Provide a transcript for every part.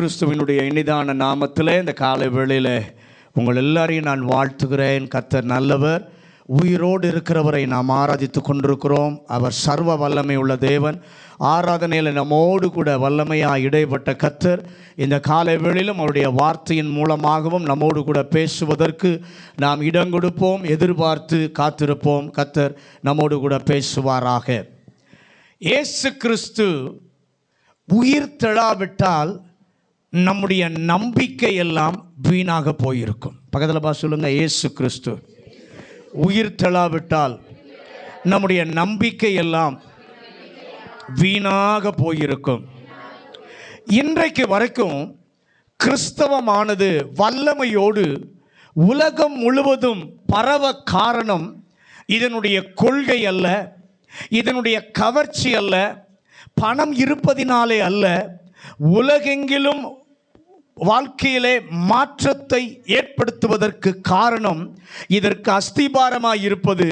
கிறிஸ்துவினுடைய இனிதான நாமத்திலே இந்த காலை வேளையில் உங்கள் எல்லாரையும் நான் வாழ்த்துகிறேன். கர்த்தர் நல்லவர். உயிரோடு இருக்கிறவரை நாம் ஆராதித்து கொண்டிருக்கிறோம். அவர் சர்வ வல்லமை உள்ள தேவன். ஆராதனையில் நம்மோடு கூட வல்லமையாக இடைப்பட்ட கர்த்தர் இந்த காலை வேளையிலும் அவருடைய வார்த்தையின் மூலமாகவும் நம்மோடு கூட பேசுவதற்கு நாம் இடம் கொடுப்போம், எதிர்பார்த்து காத்திருப்போம். கர்த்தர் நம்மோடு கூட பேசுவாராக. இயேசு கிறிஸ்து உயிர் தெழாவிட்டால் நம்முடைய நம்பிக்கை எல்லாம் வீணாக போயிருக்கும். பக்கத்தில் சொல்லுங்க, இயேசு கிறிஸ்து உயிர் தெழாவிட்டால் நம்முடைய நம்பிக்கை எல்லாம் வீணாக போயிருக்கும். இன்றைக்கு வரைக்கும் கிறிஸ்தவமானது வல்லமையோடு உலகம் முழுவதும் பரவ காரணம் இதனுடைய கொள்கை அல்ல, இதனுடைய கவர்ச்சி அல்ல, பணம் இருப்பதினாலே அல்ல. உலகெங்கிலும் வாழ்க்கையிலே மாற்றத்தை ஏற்படுத்துவதற்கு காரணம், இதற்கு அஸ்திபாரமாய் இருப்பது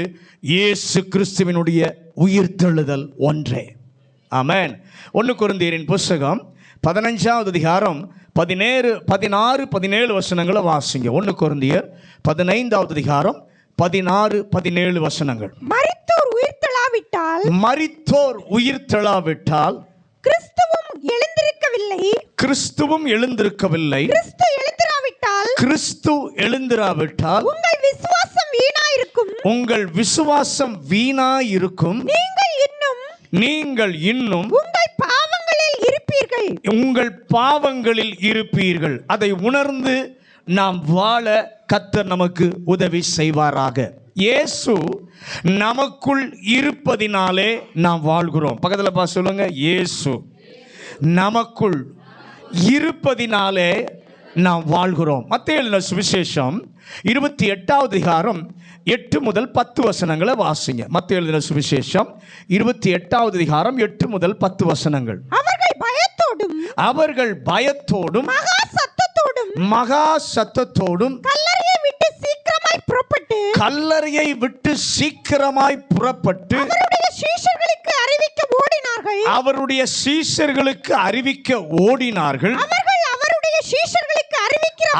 இயேசு கிறிஸ்துவினுடைய உயிர்த்தெழுதல் ஒன்றே. ஆமென். 1 கொரிந்தியரின் புத்தகம் 15வது அதிகாரம் 16-17 வசனங்களை வாசிங்க. 1 கொரிந்தியர் 15வது அதிகாரம் 16-17 வசனங்கள். மரித்தோர் உயிர்த்தெழாவிட்டால் கிறிஸ்துவும் எழுந்திருக்கவில்லை. கிறிஸ்து எழுந்திராவிட்டால் உங்கள் விசுவாசம் வீணாயிருக்கும். நீங்கள் இன்னும் உங்கள் பாவங்களில் இருப்பீர்கள். அதை உணர்ந்து நாம் வாழ கர்த்தர் நமக்கு உதவி செய்வாராக. இயேசு நமக்குள் இருப்பதினாலே நாம் வாழ்கிறோம். பக்கத்தில் சொல்லுங்க, இயேசு நமக்குள் இருப்பதினாலே நாம் வாழ்கிறோம். மத்தேயு எழுதின சுவிசேஷம் 28வது அதிகாரம் 8 முதல் 10 வசனங்களை வாசிங்க. மத்தேயு எழுதின சுவிசேஷம் 28வது அதிகாரம் 8 முதல் 10 வசனங்கள். அவர்கள் பயத்தோடும் மகா சத்தத்தோடும் கல்லறையை விட்டு சீக்கிரமாய் புறப்பட்டு அவருடைய சீஷர்களுக்கு அறிவிக்க ஓடினார்கள்.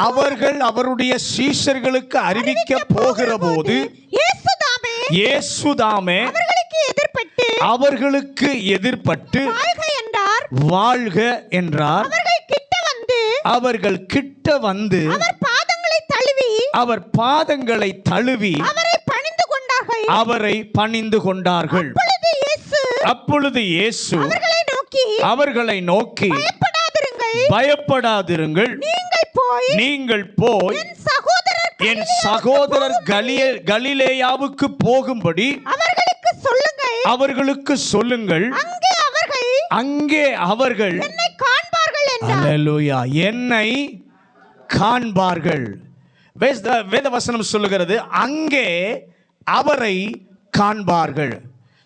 அவர்கள் அவருடைய சீஷர்களுக்கு அறிவிக்க போகிற போது இயேசுதாமே அவர்களுக்கு எதிர்ப்பட்டு வாழ்க என்றார். அவர்கள் கிட்ட வந்து அவர் பாதங்களை தழுவி அவரை பணிந்து கொண்டார்கள். அப்பொழுது இயேசு அவர்களை நோக்கி, பயப்படாதிருங்கள், நீங்கள் போய் என் சகோதரர் கலிலேயாவுக்கு போகும்படி அவர்களுக்கு சொல்லுங்கள். அங்கே அவர்கள் அல்லேலூயா என்னை காண்பார்கள். வேத வசனம் சொல்லுகிறது, அங்கே அவரை காண்பார்கள்.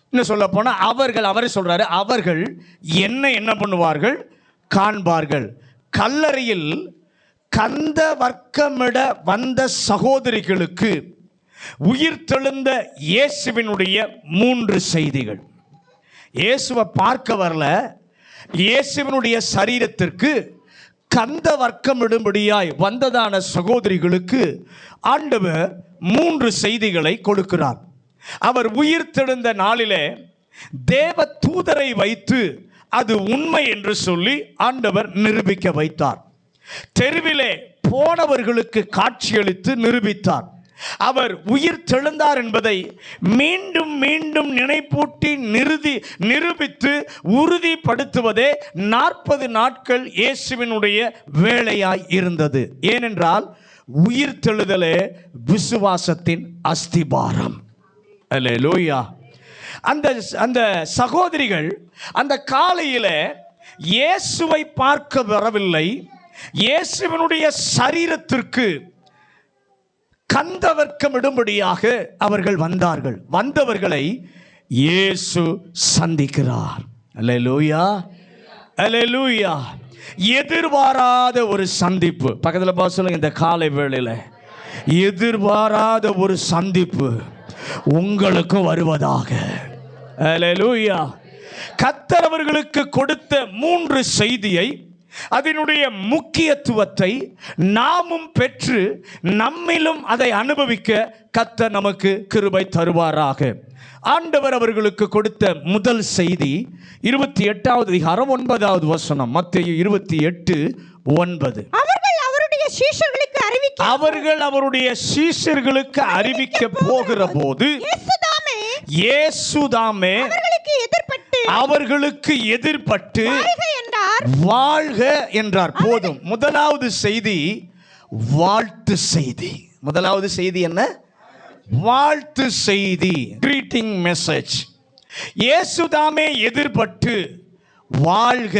இன்னும் சொல்ல போனா அவரை சொல்றாரு, அவர்கள் என்ன பண்ணுவார்கள்? காண்பார்கள். கல்லறையில் கந்த வர்க்கமிட வந்த சகோதரிகளுக்கு உயிர்த்தெழுந்த இயேசுவினுடைய 3 செய்திகள். இயேசுவை பார்க்க வரல, இயேசுவினுடைய சரீரத்திற்கு கந்த வர்க்கமிடும்படியாய் வந்ததான சகோதரிகளுக்கு ஆண்டவர் 3 செய்திகளை கொடுக்கிறார். அவர் உயிர்த்தெழுந்த நாளிலே தேவ தூதரை வைத்து அது உண்மை என்று சொல்லி ஆண்டவர் நிரூபிக்க வைத்தார். தெருவிலே போனவர்களுக்கு காட்சியளித்து நிரூபித்தார். அவர் உயிர் தெழுந்தார் என்பதை மீண்டும் மீண்டும் நினைப்பூட்டி நிரூபித்து உறுதிப்படுத்துவதே 40 நாட்கள் இயேசுவினுடைய வேலையாய் இருந்தது. ஏனென்றால் உயிர் தெழுதலே விசுவாசத்தின் அஸ்திபாரம். அல்லேலூயா. அந்த சகோதரிகள் அந்த காலையில இயேசுவை பார்க்க வரவில்லை, இயேசுவினுடைய சரீரத்திற்கு கந்தவர்க்கம் இடும்படியாக அவர்கள் வந்தார்கள். வந்தவர்களை இயேசு சந்திக்கிறார். அல்லேலூயா, அல்லேலூயா. எதிர்பாராத ஒரு சந்திப்பு. பக்கத்தில் சொல்லுங்க, இந்த காலை வேளையில் எதிர்பாராத ஒரு சந்திப்பு உங்களுக்கு வருவதாக. அல்லேலூயா. கர்த்தர் அவர்களுக்கு கொடுத்த 3 செய்தியை அதனுடைய முக்கியத்துவத்தை நாமும் பெற்று நம்மிலும் அதை அனுபவிக்க கர்த்தர் நமக்கு கிருபை தருவாராக. ஆண்டவர் அவர்களுக்கு கொடுத்த முதல் செய்தி 28வது அதிகாரம் 9வது வசனம். மத்தேயு 28:9. அவர்கள் அவருடைய சீஷர்களுக்கு அறிவிக்க போகிற போது இயேசுதாமே அவர்களுக்கு எதிர்ப்பட்டு வாழ்க என்றார். போதும். முதலாவது செய்தி வாழ்த்து செய்தி. முதலாவது செய்தி என்ன? வாழ்த்து செய்தி, கிரீட்டிங் மெசேஜ். இயேசுதாமே எதிர்ப்பட்டு வாழ்க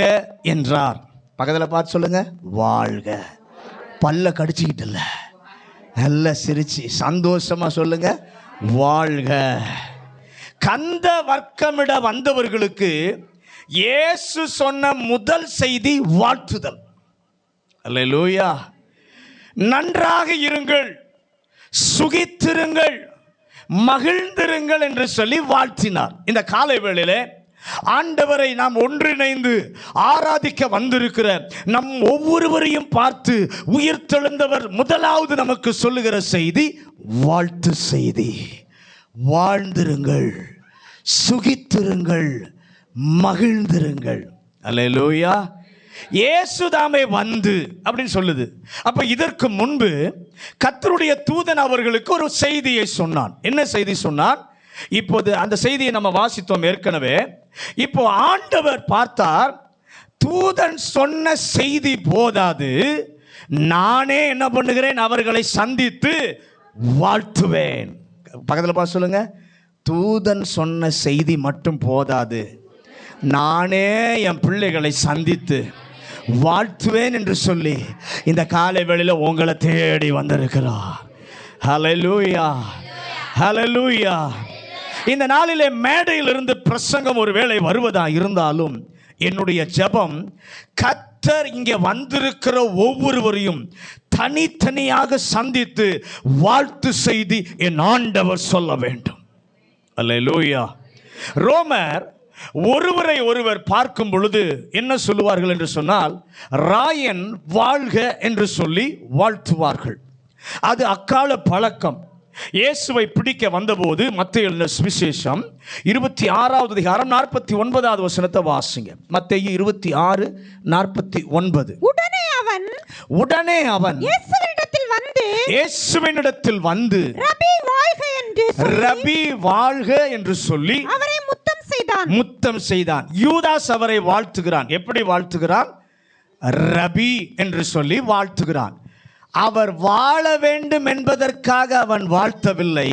என்றார். பக்கத்தில் பார்த்து சொல்லுங்க, வாழ்க. பல்ல கடிச்சுக்கிட்டு இல்ல, நல்ல சிரிச்சு சந்தோஷமா சொல்லுங்க, வாழ்க. கந்த வர்க்கமிட வந்தவர்களுக்கு இயேசு சொன்ன முதல் செய்தி வாழ்த்துதல். அல்லேலூயா. நன்றாக இருங்கள், சுகித்திருங்கள், மகிழ்ந்திருங்கள் என்று சொல்லி வாழ்த்தினார். இந்த காலை வேளையிலே ஆண்டவரை நாம் ஒன்றிணைந்து ஆராதிக்க வந்திருக்கிற நம் ஒவ்வொருவரையும் பார்த்து உயிர்த்தெழுந்தவர் முதலாவது நமக்கு சொல்லுகிற செய்தி வாழ்த்து செய்தி. வாழ்ந்திருங்கள், சுகித்திருங்கள், மகிழ்ந்திருங்கள். அல்லேலூயா. இயேசுதாமே வந்து அப்படின்னு சொல்லுது. அப்ப இதற்கு முன்பு கர்த்தருடைய தூதன் அவர்களுக்கு ஒரு செய்தியை சொன்னான். என்ன செய்தி சொன்னான்? இப்போது அந்த செய்தியை நம்ம வாசித்தோம் ஏற்கனவே. இப்போ ஆண்டவர் பார்த்தார், தூதன் சொன்ன செய்தி போதாது, நானே என்ன பண்ணுகிறேன், அவர்களை சந்தித்து வாழ்த்துவேன். பக்கத்தில் பார்த்து சொல்லுங்க, தூதன் சொன்ன செய்தி மட்டும் போதாது, நானே என் பிள்ளைகளை சந்தித்து வாழ்த்துவேன் என்று சொல்லி இந்த காலை வேளையில உங்களை தேடி வந்திருக்கிறார். ஹல்லேலூயா, ஹல்லேலூயா. இந்த நாளிலே மேடையிலிருந்து பிரசங்கம் ஒரு வேளை வருவதா இருந்தாலும் என்னுடைய ஜெபம், கர்த்தர் இங்கே வந்திருக்கிற ஒவ்வொருவரையும் தனித்தனியாக சந்தித்து வாழ்த்து செய்தி என் ஆண்டவர் சொல்ல வேண்டும். அல்லேலூயா. ரோமர் ஒருவரை ஒருவர் பார்க்கும் பொழுது என்ன சொல்லுவார்கள் என்று சொன்னால், ராயன் வாழ்க என்று சொல்லி வாழ்த்துவார்கள். அது அக்கால பழக்கம். இயேசுவை பிடிக்க வந்தபோது மத்தேயு எழுதின சுவிசேஷம் 26வது அதிகாரம் 49வது வசனத்தை வாசிங்க. மத்தேயு 26:49. உடனே அவன் இயேசுவினிடத்தில் வந்து ரபி வாழ்க என்று சொல்லி அவரை முத்தம் செய்தான். யூதாஸ் அவரை வாழ்த்துகிறான். எப்படி வாழ்த்துகிறான்? ரபி என்று சொல்லி வாழ்த்துகிறான். அவர் வாழ வேண்டும் என்பதற்காக அவன் வாழ்த்தவில்லை,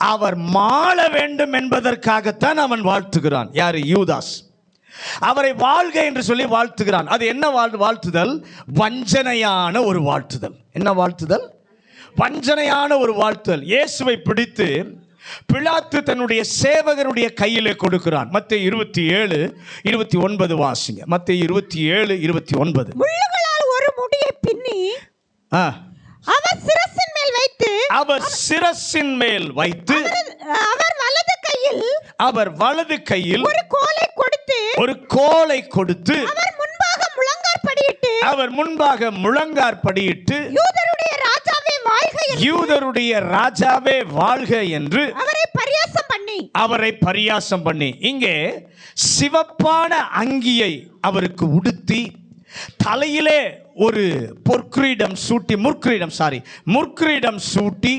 அவர் மாள வேண்டும் என்பதற்காகத்தான் அவன் வாழ்த்துகிறான். யாரு? யூதாஸ். அவரை வாழ்க என்று சொல்லி வாழ்த்துகிறான். அது என்ன வாழ்த்துதல்? வஞ்சனையான ஒரு வாழ்த்துதல். என்ன வாழ்த்துதல்? வஞ்சனையான ஒரு வாழ்த்துதல். இயேசுவை பிடித்து பிலாத்து தன்னுடைய சேவகருடைய கையிலே கொடுக்கிறான். மத்தேயு 27:29 வாசிங்க. மத்தேயு 27:29. முள்ளுகளால் ஒரு முடியை பின்னி அவர் சிரசின் மேல் வைத்து அவர் வலது கையில் ஒரு கோலை கொடுத்து அவர் முன்பாக முழங்காற்படியிட்டு யூதருடைய ராஜாவே வாழ்க என்று அவரை பரியாசம் பண்ணி, இங்கே சிவப்பான அங்கியை அவருக்கு உடுத்தி தலையிலே ஒரு முற்கிரீடம் சூட்டி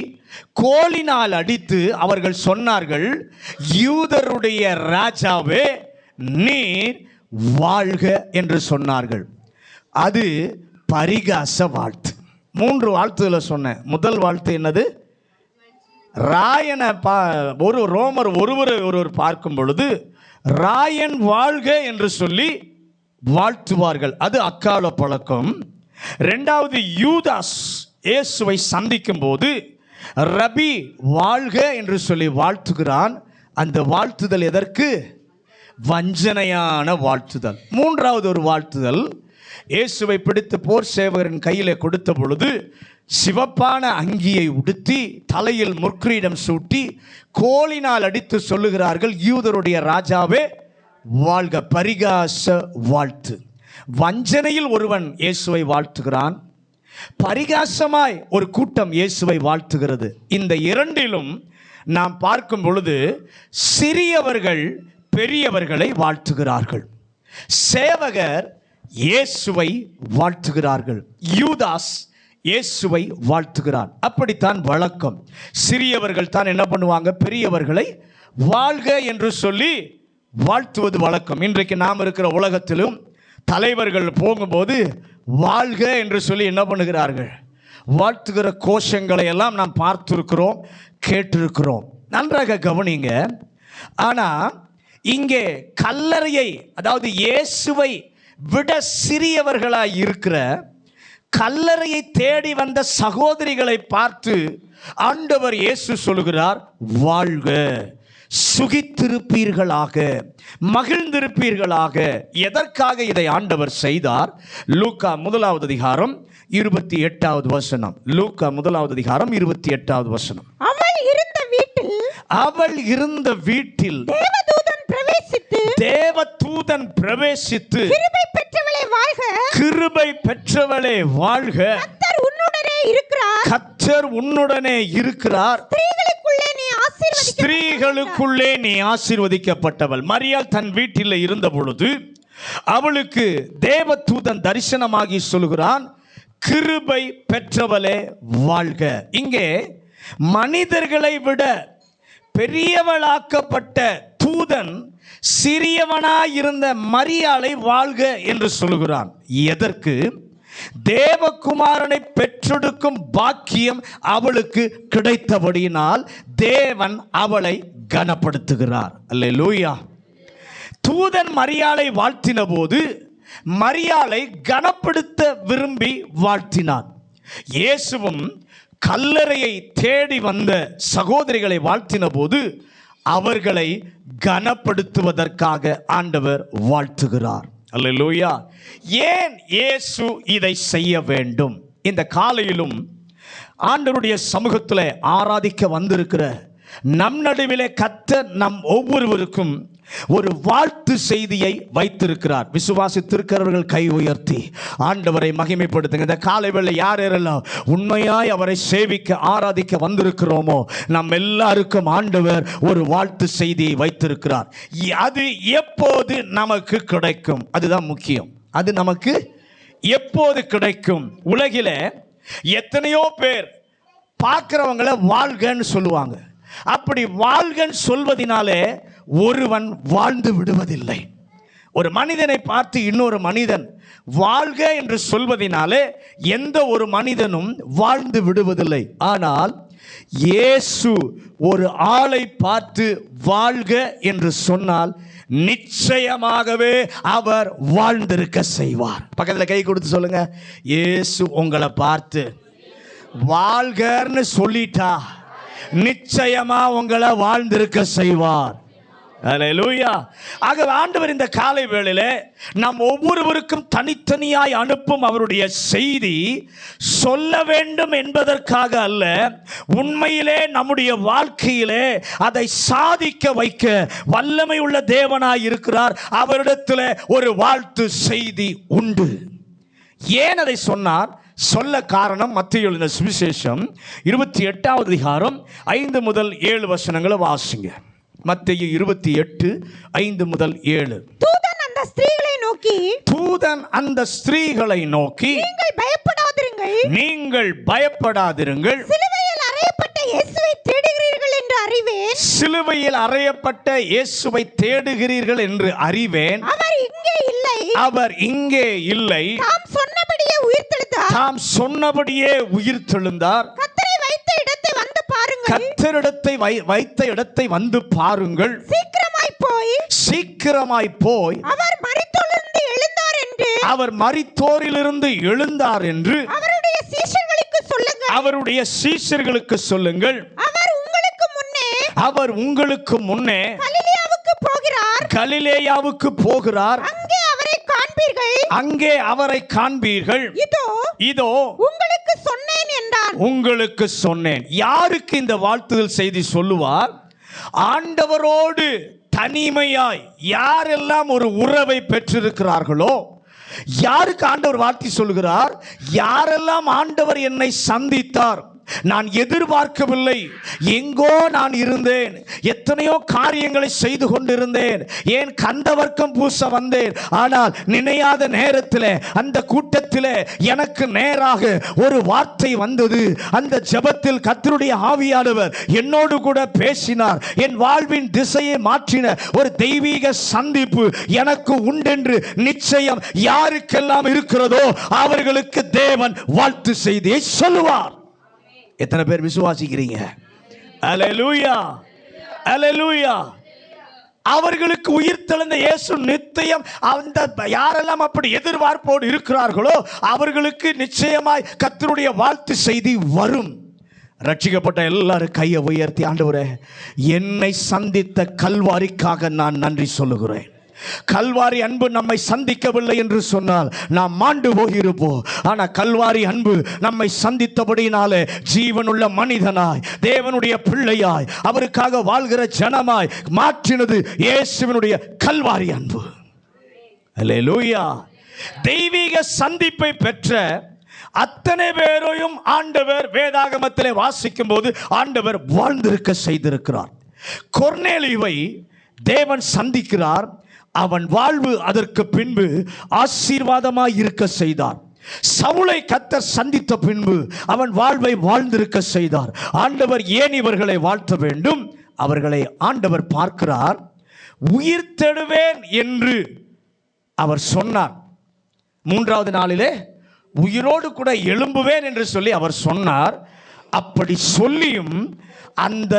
கோலினால் அடித்து அவர்கள் சொன்னார்கள், யூதருடைய ராஜாவே நீர் வாழ்க என்று சொன்னார்கள். அது பரிகாச வாழ்த்து. 3 வாழ்த்துகளை சொன்னேன். முதல் வாழ்த்து என்னது? ராயனை ஒரு ரோமர் ஒருவர் பார்க்கும் பொழுது ராயன் வாழ்க என்று சொல்லி வாழ்த்துவார்கள். அது அக்கால பழக்கம். 2வது, யூதாஸ் இயேசுவை சந்திக்கும் போது ரபி வாழ்க என்று சொல்லி வாழ்த்துகிறான். அந்த வாழ்த்துதல் எதற்கு? வஞ்சனையான வாழ்த்துதல். 3வது ஒரு வாழ்த்துதல், இயேசுவை பிடித்து போர் சேவகரின் கையிலே கொடுத்த பொழுது சிவப்பான அங்கியை உடுத்தி தலையில் முற்கிரீடம் சூட்டி கோலினால் அடித்து சொல்லுகிறார்கள், யூதருடைய ராஜாவே வாழ்க. பரிகாச வாழ்த்து. வஞ்சனையில் ஒருவன் இயேசுவை வாழ்த்துகிறான், பரிகாசமாய் ஒரு கூட்டம் இயேசுவை வாழ்த்துகிறது. இந்த இரண்டிலும் நாம் பார்க்கும் பொழுது சிறியவர்கள் பெரியவர்களை வாழ்த்துகிறார்கள், சேவகர் இயேசுவை வாழ்த்துகிறார்கள், யூதாஸ் இயேசுவை வாழ்த்துகிறான். அப்படித்தான் வழக்கம். சிறியவர்கள் தான் என்ன பண்ணுவாங்க, பெரியவர்களை வாழ்க என்று சொல்லி வாழ்த்துவது வழக்கம். இன்றைக்கு நாம் இருக்கிற உலகத்திலும் தலைவர்கள் போகும்போது வாழ்க என்று சொல்லி என்ன பண்ணுகிறார்கள், வாழ்த்துகிற கோஷங்களை எல்லாம் நாம் பார்த்திருக்கிறோம், கேட்டிருக்கிறோம். நன்றாக கவனிங்க. ஆனால் இங்கே கல்லறையை, அதாவது இயேசுவை விட சிறியவர்களாய் இருக்கிற கல்லறையை தேடி வந்த சகோதரிகளை பார்த்து ஆண்டவர் இயேசு சொல்கிறார், வாழ்க, சுகித்திருப்பீர்களாக, மகிழ்ந்திருப்பீர்களாக. எதற்காக இதை ஆண்டவர் செய்தார்? லூக்கா 1வது அதிகாரம் 28வது வசனம். லூக்கா 1வது அதிகாரம் 28வது வசனம். அவள் இருந்த வீட்டில் தேவதூதன் பிரவேசித்து கிருபை பெற்றவளே வாழ்க, கர்த்தர் உன்னுடனே இருக்கிறார், ஸ்திரீகளுக்குள்ளே நீ ஆசீர்வதிக்கப்பட்டவள். மரியாள் தன் வீட்டில் இருந்த பொழுது அவளுக்கு தேவதூதன் தரிசனமாகி சொல்கிறான், கிருபை பெற்றவளே வாழ்க. இங்கே மனிதர்களை விட பெரியவளாக்கப்பட்ட தூதன் சிறியவனாயிருந்த மரியாளை வாழ்க என்று சொல்கிறான். எதற்கு? தேவகுமாரனை பெற்றெடுக்கும் பாக்கியம் அவளுக்கு கிடைத்தபடியினால் தேவன் அவளை கனப்படுத்துகிறார். அல்லேலூயா. தூதன் மரியாளை வாழ்த்தின போது மரியாளை கனப்படுத்த விரும்பி வாழ்த்தினான். இயேசுவும் கல்லறையை தேடி வந்த சகோதரிகளை வாழ்த்தின போது அவர்களை கனப்படுத்துவதற்காக ஆண்டவர் வாழ்த்துகிறார். அல்லேலூயா. ஏன் இயேசு இதை செய்ய வேண்டும்? இந்த காலையிலும் ஆண்டவருடைய சமூகத்தில் ஆராதிக்க வந்திருக்கிற நம் நடுவிலே கர்த்தர் நம் ஒவ்வொருவருக்கும் ஒரு வாழ்த்து செய்தியை வைத்திருக்கிறார். விசுவாசித்திருக்கிறவர்கள் கை உயர்த்தி ஆண்டவரை மகிமைப்படுத்துங்க. இந்த காலை வேளை யாரெல்லாம் உண்மையாய் அவரை சேவிக்க ஆராதிக்க வந்திருக்கிறோமோ நம் எல்லாருக்கும் ஆண்டவர் ஒரு வாழ்த்து செய்தியை வைத்திருக்கிறார். அது எப்போது நமக்கு கிடைக்கும்? அதுதான் முக்கியம். அது நமக்கு எப்போது கிடைக்கும்? உலகில எத்தனையோ பேர் பார்க்கிறவங்கள வாழ்கன்னு சொல்லுவாங்க. அப்படி வாழ்கன்னு சொல்வதினாலே ஒருவன் வாழ்ந்து விடுவதில்லை. ஒரு மனிதனை பார்த்து இன்னொரு மனிதன் வாழ்க என்று சொல்வதினாலே எந்த ஒரு மனிதனும் வாழ்ந்து விடுவதில்லை. ஆனால் இயேசு ஒரு ஆளை பார்த்து வாழ்க என்று சொன்னால் நிச்சயமாகவே அவர் வாழ்ந்திருக்க செய்வார். பக்கத்தில் கை கொடுத்து சொல்லுங்க, இயேசு உங்களை பார்த்து வாழ்கன்னு சொல்லிட்டா நிச்சயமா உங்களை வாழ்ந்திருக்க செய்வார். அல்லேலூயா. ஆக ஆண்டவர் இந்த காலை வேளையில நாம் ஒவ்வொருவருக்கும் தனித்தனியாய் அனுப்பும் அவருடைய செய்தி சொல்ல வேண்டும் என்பதற்காக அல்ல, உண்மையிலே நம்முடைய வாழ்க்கையிலே அதை சாதிக்க வைக்க வல்லமை உள்ள தேவனாய் இருக்கிறார். அவரிடத்தில் ஒரு வாழ்த்து செய்தி உண்டு. ஏன் அதை சொன்னார்? சொல்ல காரணம் மத்தேயு எழுதின சுவிசேஷம் 28வது அதிகாரம் 5 முதல் 7 வசனங்களை வாசிங்க. மத்தேயு 28:5 முதல் 7. தூதன் அந்த ஸ்திரீகளை நோக்கி நீங்கள் பயப்படாதிருங்கள், சிலுவையில் அறையப்பட்ட இயேசுவை தேடுகிறீர்கள் என்று அறிவேன். சிலுவையில் அறையப்பட்ட இயேசுவை தேடுகிறீர்கள் என்று அறிவேன். அவர் இங்கே இல்லை, தாம் சொன்னபடியே உயிர்த்தெழுந்தார். கர்த்தரிடத்தை வைத்த இடத்தை வந்து பாருங்கள். சீக்கிரமாய் போய் அவர் மரித்தோரிலிருந்து எழுந்தார் என்று அவருடைய சீஷர்களுக்கு சொல்லுங்கள். அவர் உங்களுக்கு முன்னே கலிலேயாவுக்கு போகிறார். அங்கே அவரை காண்பீர்கள். இதோ உங்களுக்கு சொன்னேன். யாருக்கு இந்த வாழ்த்துதல் செய்தி சொல்லுவார்? ஆண்டவரோடு தனிமையாய் யாரெல்லாம் ஒரு உறவை பெற்றிருக்கிறார்களோ, யாருக்கு ஆண்டவர் வார்த்தை சொல்கிறார்? யாரெல்லாம் ஆண்டவர் என்னை சந்தித்தார், நான் எதிர்பார்க்கவில்லை, எங்கோ நான் இருந்தேன், எத்தனையோ காரியங்களை செய்து கொண்டிருந்தேன், ஏன் கந்தவர்க்கம் பூச வந்தேன், ஆனால் நினையாத நேரத்தில் அந்த கூட்டத்தில் எனக்கு நேராக ஒரு வார்த்தை வந்தது. அந்த ஜெபத்தில் கர்த்தருடைய ஆவியானவர் என்னோடு கூட பேசினார். என் வாழ்வின் திசையை மாற்றின ஒரு தெய்வீக சந்திப்பு எனக்கு உண்டென்று நிச்சயம் யாருக்கெல்லாம் இருக்கிறதோ அவர்களுக்கு தேவன் வாழ்த்து செய்தியை சொல்லுவார். எத்தனை பேர் விசுவாசிக்கிறீங்க? அல்லேலூயா, அல்லேலூயா. அவர்களுக்கு உயிர்த்தெழுந்த இயேசு நித்தியம், அந்த யாரெல்லாம் அப்படி எதிர்பார்ப்போடு இருக்கிறார்களோ அவர்களுக்கு நிச்சயமாய் கர்த்தருடைய வாழ்த்து செய்தி வரும். ரட்சிக்கப்பட்ட எல்லாரும் கையை உயர்த்தி, ஆண்டவரே என்னை சந்தித்த கல்வாரிக்காக நான் நன்றி சொல்லுகிறேன். கல்வாரி அன்பு நம்மை சந்திக்கவில்லை என்று சொன்னால் நாம் மாண்டு போயிருப்போம். ஆனால் கல்வாரி அன்பு நம்மை சந்தித்தபடினாலே ஜீவனுள்ள மனிதனாய், தேவனுடைய பிள்ளையாய், அவருக்காக வாழ்கிற ஜனமாய் மாற்றினது இயேசுவினுடைய கல்வாரி அன்பு. அல்லேலூயா. தெய்வீக சந்திப்பை பெற்ற அத்தனை பேரையும் ஆண்டவர் வேதாகமத்திலே வாசிக்கும் போது ஆண்டவர் வாழ்ந்திருக்க செய்திருக்கிறார். கொர்நேலியுவை தேவன் சந்திக்கிறார். அவன் வாழ்வு அதற்கு பின்பு ஆசீர்வாதமாய் இருக்க செய்தார். சவுலை கர்த்தர் சந்தித்த பின்பு அவன் வாழ்வை வாழ்ந்திருக்க செய்தார். ஆண்டவர் ஏன் இவர்களை வாழ்த்த வேண்டும்? அவர்களை ஆண்டவர் பார்க்கிறார். உயிர் தெழுவேன் என்று அவர் சொன்னார். 3வது நாளிலே உயிரோடு கூட எழும்புவேன் என்று சொல்லி அவர் சொன்னார். அப்படி சொல்லியும் அந்த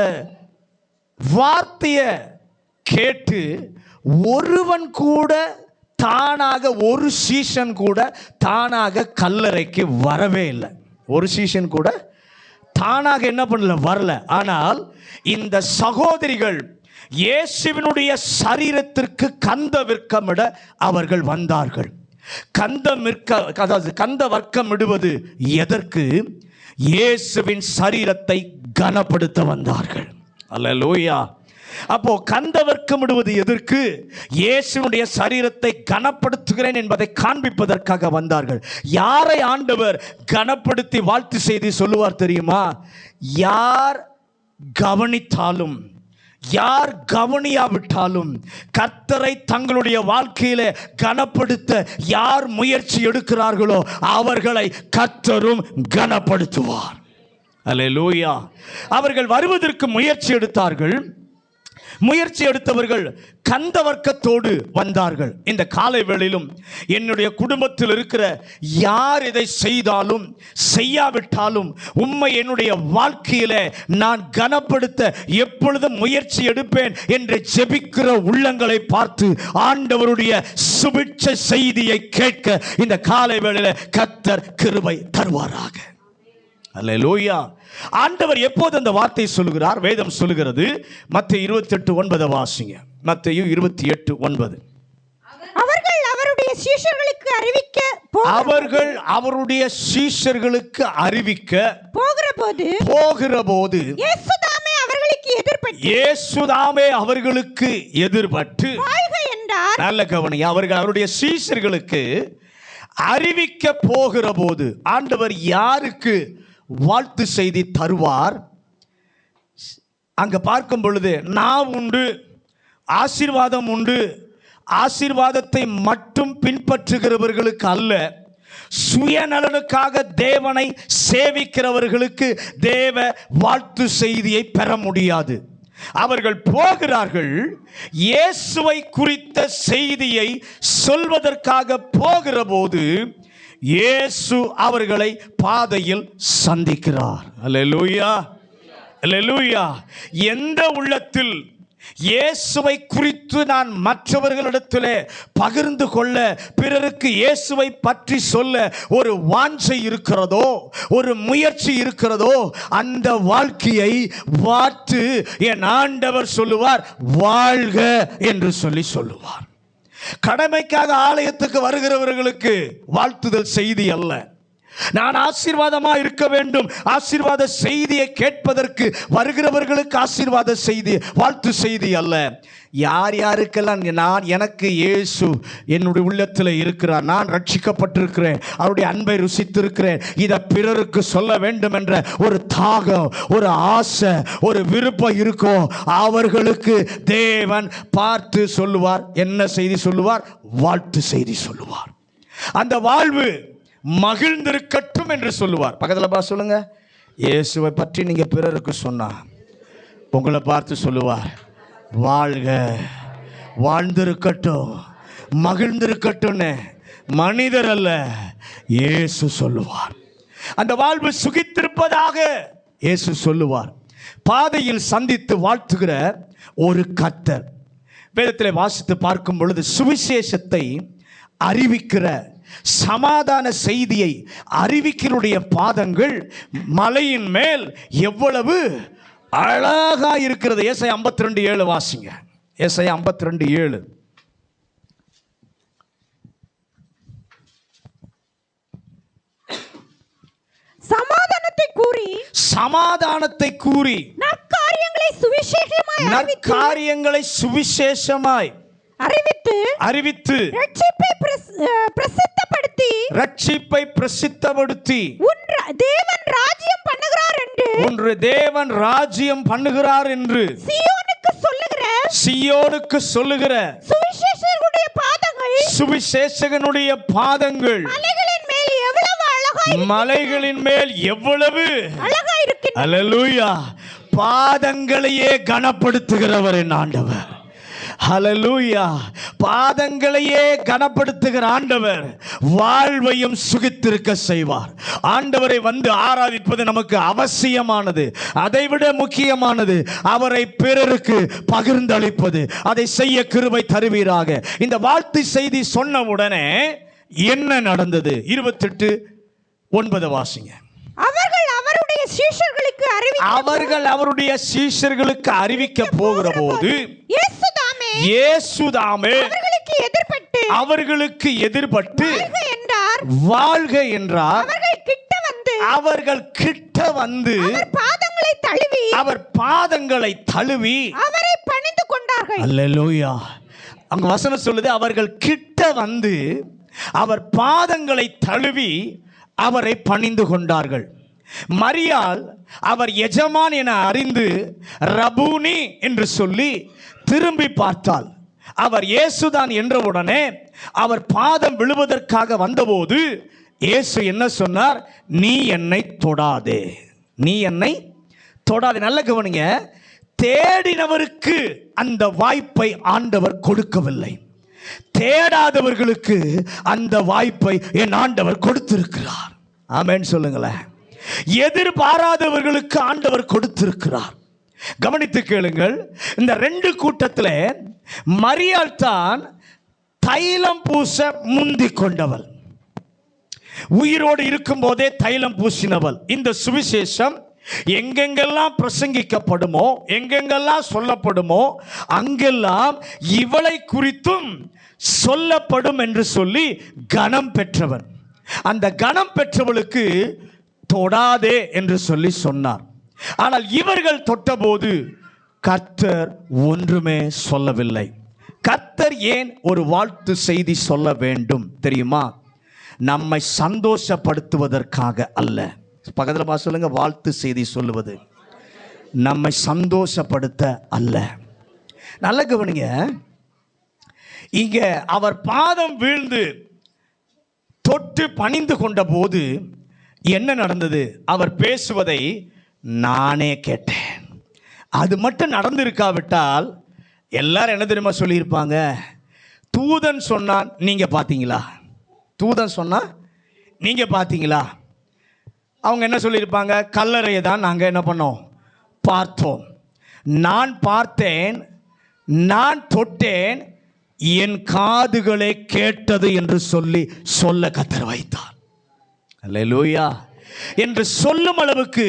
வார்த்தையை கேட்டு ஒருவன் கூட தானாக, ஒரு சீஷன் கூட தானாக கல்லறைக்கு வரவே இல்லை. ஒரு சீஷன் கூட தானாக என்ன பண்ணல, வரல. ஆனால் இந்த சகோதரிகள் இயேசுவினுடைய சரீரத்திற்கு கந்த விற்கமிட அவர்கள் வந்தார்கள். கந்த வர்க்கம் இடுவது எதற்கு? இயேசுவின் சரீரத்தை கனப்படுத்த வந்தார்கள். அல்லேலூயா. அப்போ கந்த வர்க்கம் இடுவது எதற்கு? இயேசுவினுடைய சரீரத்தை கனப்படுத்துகிறேன் என்பதை காண்பிப்பதற்காக வந்தார்கள். யாரை ஆண்டவர் கனப்படுத்தி வாழ்த்து செய்தி சொல்லுவார் தெரியுமா? யார் கவனித்தாலும், யார் கவனியாவிட்டாலும், கர்த்தரை தங்களுடைய வாழ்க்கையில கனப்படுத்த யார் முயற்சி எடுக்கிறார்களோ அவர்களை கர்த்தரும் கனப்படுத்துவார். அல்லேலூயா. அவர்கள் வருவதற்கு முயற்சி எடுத்தார்கள். முயற்சி எடுத்தவர்கள் கந்த வர்க்கத்தோடு வந்தார்கள். இந்த காலை வேளையிலும் என்னுடைய குடும்பத்தில் இருக்கிற யார் இதை செய்தாலும் செய்யாவிட்டாலும் உம்மை என்னுடைய வாழ்க்கையில நான் கனப்படுத்த எப்பொழுதும் முயற்சி எடுப்பேன் என்று ஜெபிக்கிற உள்ளங்களை பார்த்து ஆண்டவருடைய சுபிட்ச செய்தியை கேட்க இந்த காலை வேளையில கர்த்தர் கிருபை தருவாராக. அல்லேலூயா. ஆண்டவர் எப்போது அந்த வார்த்தை சொல்லுகிறார்? வேதம் சொல்லுகிறது. மத்தேயு 28:9 வாசிங்க. மத்தேயு 28:9. அவர்கள் அவருடைய சீஷர்களுக்கு அறிவிக்க போகிறபோது இயேசுதாமே அவர்களுக்கு எதிர்பட்டு வாழ்க என்றார். நல்ல கவனி. அவர்கள் அவருடைய சீஷர்களுக்கு அறிவிக்க போகிற போது ஆண்டவர் யாருக்கு வாழ்த்து செய்தி தருவார்? அங்க பார்க்கும் பொழுது நான் உண்டு, ஆசீர்வாதம் உண்டு. ஆசீர்வாதத்தை மட்டும் பின்பற்றுகிறவர்களுக்கு அல்ல, சுயநலனுக்காக தேவனை சேவிக்கிறவர்களுக்கு தேவ வாழ்த்து செய்தியை பெற முடியாது. அவர்கள் போகிறார்கள், இயேசுவை குறித்த செய்தியை சொல்வதற்காக போகிற போது இயேசு அவர்களை பாதையில் சந்திக்கிறார். அல்லேலூயா, அல்லேலூயா. எந்த உள்ளத்தில் இயேசுவை குறித்து நான் மற்றவர்களிடத்திலே பகிர்ந்து கொள்ள, பிறருக்கு இயேசுவை பற்றி சொல்ல ஒரு வாஞ்சை இருக்கிறதோ, ஒரு முயற்சி இருக்கிறதோ, அந்த வாழ்க்கையை வாட்டு என் ஆண்டவர் சொல்லுவார், வாழ்க என்று சொல்லுவார். கடமைக்காக ஆலயத்துக்கு வருகிறவர்களுக்கு வாழ்த்துதல் செய்தி அல்ல. நான் ஆசீர்வாதமா இருக்க வேண்டும். ஆசீர்வாத செய்தியை கேட்பதற்கு வருகிறவர்களுக்கு ஆசீர்வாத செய்தி, வாழ்த்து செய்தி அல்ல. யார் யாருக்கெல்லாம் எனக்கு இயேசு என்னுடைய உள்ளத்தில் இருக்கிறார், நான் ரட்சிக்கப்பட்டிருக்கிறேன், அவருடைய அன்பை ருசித்திருக்கிறேன், இதை பிறருக்கு சொல்ல வேண்டும் என்ற ஒரு தாகம், ஒரு ஆசை, ஒரு விருப்பம் இருக்கும், அவர்களுக்கு தேவன் பார்த்து சொல்லுவார். என்ன செய்தி சொல்லுவார்? வாழ்த்து செய்தி சொல்லுவார். அந்த வாழ்வு மகிழ்ந்திருக்கட்டும் என்று சொல்லுவார். பக்கத்தில் பா சொல்லுங்க, இயேசுவை பற்றி நீங்க பிறருக்கு சொன்னா உங்களை பார்த்து சொல்லுவார், வாழ்க, வாழ்ந்திருக்கட்டும், மகிழ்ந்திருக்கட்டும்னு மனிதர் அல்ல, இயேசு சொல்லுவார். அந்த வாழ்வு சுகித்திருப்பதாக இயேசு சொல்லுவார். பாதையில் சந்தித்து வாழ்த்துகிற ஒரு கர்த்தர். வேதத்தில் வாசித்து பார்க்கும் பொழுது சுவிசேஷத்தை அறிவிக்கிற, சமாதான செய்தியை அறிவிக்கிறுடைய பாதங்கள் மலையின் மேல் எவ்வளவு அழகா இருக்கிறது. ஏசாயா 52:7 வாசிங்க. ஏசாயா 52:7. சமாதானத்தை கூறி நற்காரியங்களை சுவிசேஷமாய் அறிவித்து ரட்சிப்பை பிரசித்தப்படுத்தி ஒன்று தேவன் ராஜ்யம் பண்ணுகிறார் என்று சீயோனுக்கு சொல்லுகிற சுவிசேஷகனுடைய பாதங்கள் மலைகளின் மேல் எவ்வளவு அல்லேலூயா, பாதங்களையே கனப்படுத்துகிறவர் என் ஆண்டவர். ஹல்லேலூயா, பாதங்களையே கனப்படுத்துகிற ஆண்டவர் வாழ்வையும் சுகித்திருக்க செய்வார். ஆண்டவரை வந்து ஆராதிப்பது நமக்கு அவசியமானது. அதைவிட முக்கியமானது அவரை பிறருக்கு பகிர்ந்தளிப்பது. அதை செய்ய கிருபை தருவீராக. இந்த வாழ்த்து செய்தி சொன்ன உடனே என்ன நடந்தது? 28:9 வாசிங்க. அவர்கள் அவருடைய சீஷர்களுக்கு அறிவிக்க போகிற போது இயேசுதாமே அவர்களுக்கு எதிர்பட்டு வாழ்க என்றார். அவர்கள் கிட்ட வந்து அவர் பாதங்களை தழுவி அவரை பணிந்து கொண்டார்கள். அல்லேலூயா. அங்க வசனம் சொல்லுது, அவர்கள் கிட்ட வந்து அவர் பாதங்களை தழுவி அவரை பணிந்து கொண்டார்கள். மரியாள் அவர் எஜமான் என அறிந்து ரபூனி என்று சொல்லி திரும்பி பார்த்தாள். அவர் இயேசுதான் என்றவுடனே அவர் பாதம் விழுவதற்காக வந்தபோது இயேசு என்ன சொன்னார்? நீ என்னை தொடாதே, நீ என்னை தொடாதே. நல்ல கவனிங்க, தேடினவருக்கு அந்த வாய்ப்பை ஆண்டவர் கொடுக்கவில்லை. தேடாதவர்களுக்கு அந்த வாய்ப்பை என் ஆண்டவர் கொடுத்திருக்கிறார். ஆமென் சொல்லுங்களேன். எதிர்பாராதவர்களுக்கு ஆண்டவர் கொடுத்திருக்கிறார். கவனித்து கேளுங்கள். இந்த 2 கூட்டத்தில் மரியாள் தான் தைலம் பூச முந்திக் கொண்டவள். உயிரோடு இருக்கும் போதே தைலம் பூசினவள். இந்த சுவிசேஷம் எங்கெங்கெல்லாம் பிரசங்கிக்கப்படுமோ, எங்கெங்கெல்லாம் சொல்லப்படுமோ, அங்கெல்லாம் இவளை குறித்தும் சொல்லப்படும் என்று சொல்லி கனம் பெற்றவன். அந்த கனம் பெற்றவளுக்கு தொடாதே என்று சொல்லி சொன்னார். ஆனால் இவர்கள் தொட்டபோது கர்த்தர் ஒன்றுமே சொல்லவில்லை. கர்த்தர் ஏன் ஒரு வாழ்த்து செய்தி சொல்ல வேண்டும் தெரியுமா? நம்மை சந்தோஷப்படுத்துவதற்காக அல்ல. பக்கத்தில் சொல்லுங்க, வாழ்த்து செய்தி சொல்லுவது நம்மை சந்தோஷப்படுத்த அல்ல. நல்ல கவனிங்க, இங்க அவர் பாதம் வீழ்ந்து தொட்டு பணிந்து கொண்ட போது என்ன நடந்தது? அவர் பேசுவதை நானே கேட்டேன். அது மட்டும் நடந்திருக்காவிட்டால் எல்லாரும் என்ன தெரியுமா சொல்லியிருப்பாங்க? தூதன் சொன்னான், நீங்க பார்த்தீங்களா? தூதன் சொன்னா நீங்க பார்த்தீங்களா? அவங்க என்ன சொல்லியிருப்பாங்க? கல்லறையை தான் நாங்கள் என்ன பண்ணோம்? பார்த்தோம். நான் பார்த்தேன், நான் தொட்டேன், என் காதுகளே கேட்டது என்று சொல்ல கர்த்தர் வைத்தார். அல்லேலூயா என்று சொல்லும் அளவுக்கு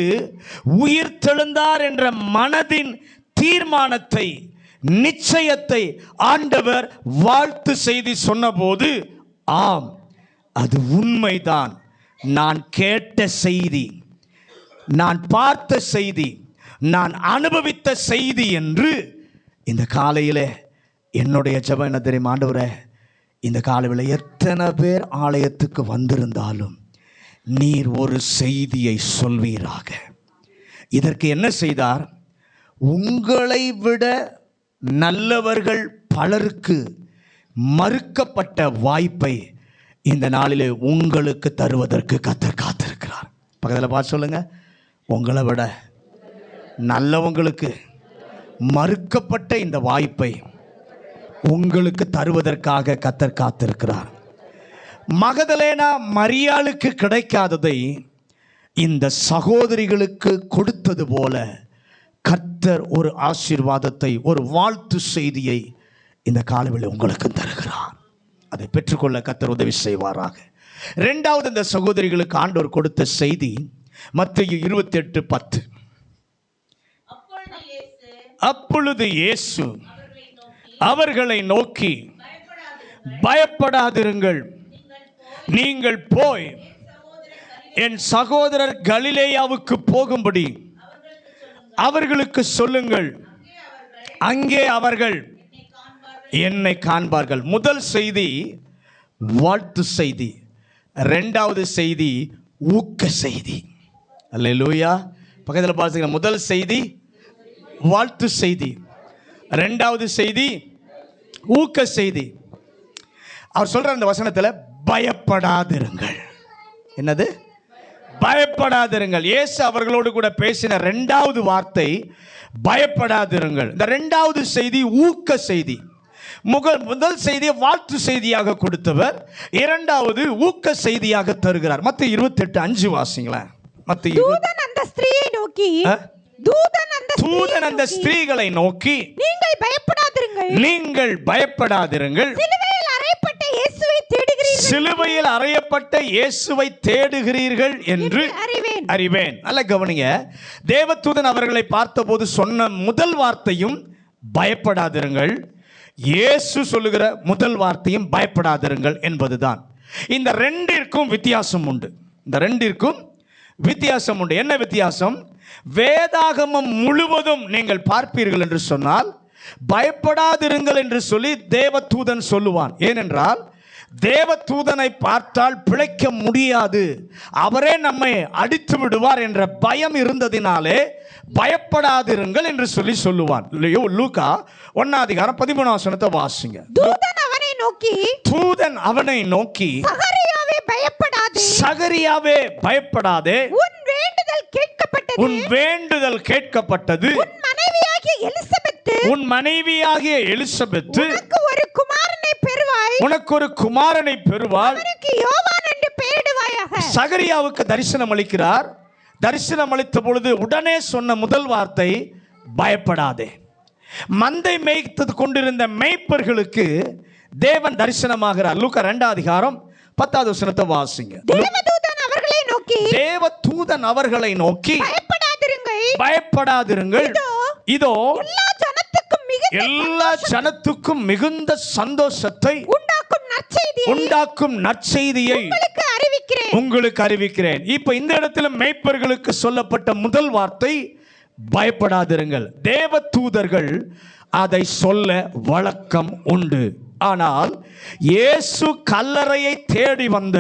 உயிர் தெழுந்தார் என்ற மனதின் தீர்மானத்தை, நிச்சயத்தை ஆண்டவர் வாழ்த்து செய்தி சொன்னபோது, ஆம் அது உண்மைதான், நான் கேட்ட செய்தி, நான் பார்த்த செய்தி, நான் அனுபவித்த செய்தி என்று இந்த காலையில் என்னுடைய ஜெபம் என்ன தெரியுமா? ஆண்டவரே, இந்த காலையில் எத்தனை பேர் ஆலயத்துக்கு வந்திருந்தாலும் நீர் ஒரு செய்தியை சொல்வீராக. இதற்கு என்ன செய்தார்? உங்களை விட நல்லவர்கள் பலருக்கு மறுக்கப்பட்ட வாய்ப்பை இந்த நாளிலே உங்களுக்கு தருவதற்கு கர்த்தர் காத்திருக்கிறார். பக்கத்தில் பார்த்து சொல்லுங்க, உங்களை விட நல்லவங்களுக்கு மறுக்கப்பட்ட இந்த வாய்ப்பை உங்களுக்கு தருவதற்காக கர்த்தர் காத்திருக்கிறார். மகதலேனா மரியாளுக்கு கிடைக்காததை இந்த சகோதரிகளுக்கு கொடுத்தது போல கர்த்தர் ஒரு ஆசீர்வாதத்தை, ஒரு வாழ்த்து செய்தியை இந்த காலவில் உங்களுக்கு தருகிறார். அதை பெற்றுக்கொள்ள கர்த்தர் உதவி செய்வாராக. இரண்டாவது, இந்த சகோதரிகளுக்கு ஆண்டவர் கொடுத்த செய்தி மத்தேயு 28:10. அப்பொழுது இயேசு அவர்களை நோக்கி, பயப்படாதிருங்கள், நீங்கள் போய் என் சகோதரர் கலிலேயாவுக்கு போகும்படி அவர்களுக்கு சொல்லுங்கள், அங்கே அவர்கள் என்னை காண்பார்கள். முதல் செய்தி வாழ்த்து செய்தி, இரண்டாவது செய்தி ஊக்க செய்தி. அல்லேலூயா. பக்கத்தில் பாருங்க, முதல் செய்தி வாழ்த்து செய்தி, இரண்டாவது செய்தி ஊக்க செய்தி. அவர் சொல்ற அந்த வசனத்தில் பயப்படாதிருங்கள். என்னது? பயப்படாதிருங்கள். இயேசு அவர்களோடு கூட பேசின இரண்டாவது வார்த்தை பயப்படாதிருங்கள். இந்த இரண்டாவது செய்தி ஊக்க செய்தி. முதல் செய்தியை வாழ்த்து செய்தியாக கொடுத்தவர் இரண்டாவது ஊக்க செய்தியாக தருகிறார். மத்தேயு 28:5 வாசிங்களேன். மத்தேயு தூதன் அந்த ஸ்திரீயை நோக்கி, தூதன் அந்த ஸ்திரீகளை நோக்கி, நீங்கள் பயப்படாதிருங்கள், சிலுவையில் அறையப்பட்ட இயேசுவை தேடுகிறீர்கள் என்று அறிவேன். நல்ல கவனிங்க, தேவதூதன் அவர்களை பார்த்தபோது சொன்ன முதல் வார்த்தையும் பயப்படாதிருங்கள், இயேசு சொல்லுகிற முதல் வார்த்தையும் பயப்படாதிருங்கள் என்பதுதான். இந்த ரெண்டிற்கும் வித்தியாசம் உண்டு. என்ன வித்தியாசம்? வேதாகமம் முழுவதும் நீங்கள் பார்ப்பீர்கள் என்று சொன்னால் பயப்படாதிருங்கள் என்று சொல்லி தேவதூதன் சொல்லுவான். ஏனென்றால் தேவதூதனை பார்த்தால் பிழைக்க முடியாது, அவரே நம்மை அடித்து விடுவார் என்ற பயம் இருந்ததினாலே பயப்படாதிருங்கள் என்று சொல்லுவான். லூக்கா 1:13 வாசிங்க. தூதன் அவனை நோக்கி சகரியாவே பயப்படாதே, உன் வேண்டுதல் கேட்கப்பட்டது, உன் மனைவியாகிய எலிசபெத்து உனக்கு ஒரு குமாரனை பெறுவாள். சகரியாவுக்கு தரிசனம் அளிக்கிறார். தரிசனம் அளித்த பொழுது உடனே சொன்ன முதல் வார்த்தை பயப்படாதே. மந்தை மேய்த்து கொண்டிருந்த மேய்ப்பர்களுக்கு தேவன் தரிசனமாகிறார். லூக்கா 2:10 வாசிங்க. தேவதூதன் அவர்களை நோக்கி பயப்படாதிருங்கள், இதோ எல்லா ஜனத்துக்கும் மிகுந்த சந்தோஷத்தை உண்டாக்கும் நற்செய்தியை உங்களுக்கு அறிவிக்கிறேன். இப்ப இந்த இடத்துல மேய்ப்பர்களுக்கு சொல்லப்பட்ட முதல் வார்த்தை பயப்படாதிருங்கள். தேவதூதர்கள் அதை சொல்ல வழக்கம் உண்டு. ஆனால் இயேசு கல்லறையை தேடி வந்த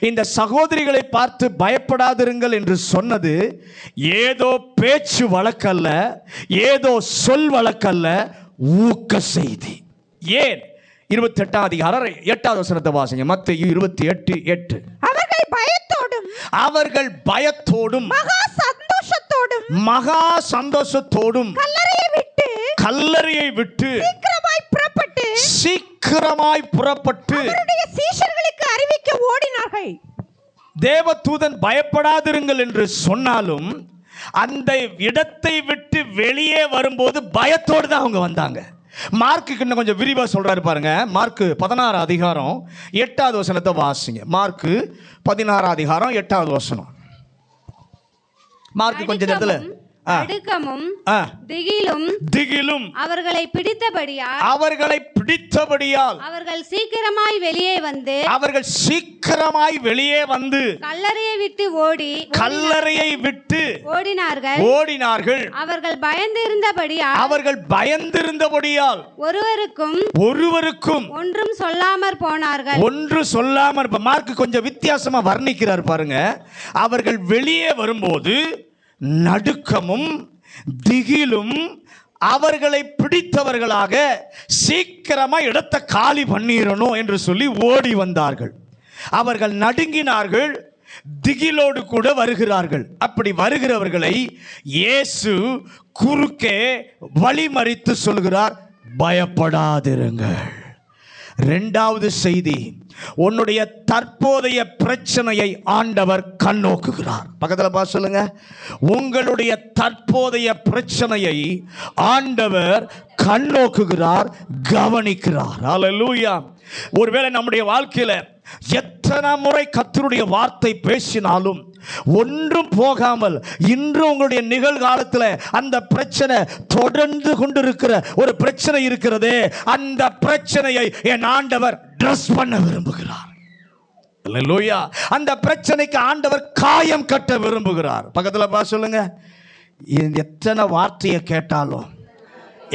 இந்த சகோதரிகளை பார்த்து பயப்படாதிருங்கள் என்று சொன்னது ஏதோ பேச்சு வழக்கல்ல, ஏதோ சொல் வழக்கல்ல, ஊக்க செய்தி. ஏன்? 28:8 வாசிங்க. மத்தேயு 28:8. அவர்கள் பயத்தோடும் மகா சந்தோஷத்தோடும் கல்லறையை விட்டு சீக்கிரமாய் புறப்பட்டு சீஷர்களுக்கு அறிவிக்க ஓடினார்கள். தேவதூதன் பயப்படாதிருங்கள் என்று சொன்னாலும் அந்த இடத்தை விட்டு வெளியே வரும்போது பயத்தோடு தான் அவங்க வந்தாங்க. மார்க்கு இன்னும் கொஞ்சம் விரிவா சொல்றாரு பாருங்க. மார்க்கு 16:8 வாசிங்க. மார்க்கு 16:8. மார்க்கு கொஞ்சம் இடத்துல நடுக்கமும் திகிலும் அவர்களை பிடித்தபடியால் அவர்கள் சீக்கிரமாய் வெளியே வந்து கல்லறையை விட்டு ஓடினார்கள். அவர்கள் பயந்திருந்தபடியால் ஒருவருக்கும் ஒன்றும் சொல்லாமற் போனார்கள். மார்க் கொஞ்சம் வித்தியாசமா வர்ணிக்கிறார் பாருங்க. அவர்கள் வெளியே வரும்போது நடுக்கமும் திகிலும் அவர்களை பிடித்தவர்களாக சீக்கிரமா இடத்தை காலி பண்ணிடணும் என்று சொல்லி ஓடி வந்தார்கள். அவர்கள் நடுங்கினார்கள், திகிலோடு கூட வருகிறார்கள். அப்படி வருகிறவர்களை இயேசு குறுக்கே வழிமறித்து சொல்கிறார், பயப்படாதிருங்கள். இரண்டாவது செய்தி, உன்னுடைய தற்போதைய பிரச்சனையை ஆண்டவர் கண்ணோக்குகிறார். பக்கத்தில் பார்த்து சொல்லுங்க, உங்களுடைய தற்போதைய பிரச்சனையை ஆண்டவர் கண்ணோக்குகிறார், கவனிக்கிறார். அல்லேலூயா. ஒருவேளை நம்முடைய வாழ்க்கையில எத்தனை முறை கர்த்தருடைய வார்த்தை பேசினாலும் ஒன்றும் போகாமல் இன்று உங்களுடைய நிகழ்காலத்தில் அந்த பிரச்சனை தொடர்ந்து கொண்டிருக்கிற ஒரு பிரச்சனை இருக்கிறதே, அந்த பிரச்சனையை என் ஆண்டவர் ட்ரெஸ் பண்ண விரும்புகிறார். அல்லேலூயா. அந்த பிரச்சனைக்கு ஆண்டவர் காயம் கட்ட விரும்புகிறார். பக்கத்தில் பார்த்து சொல்லுங்க, எத்தனை வார்த்தையை கேட்டாலும்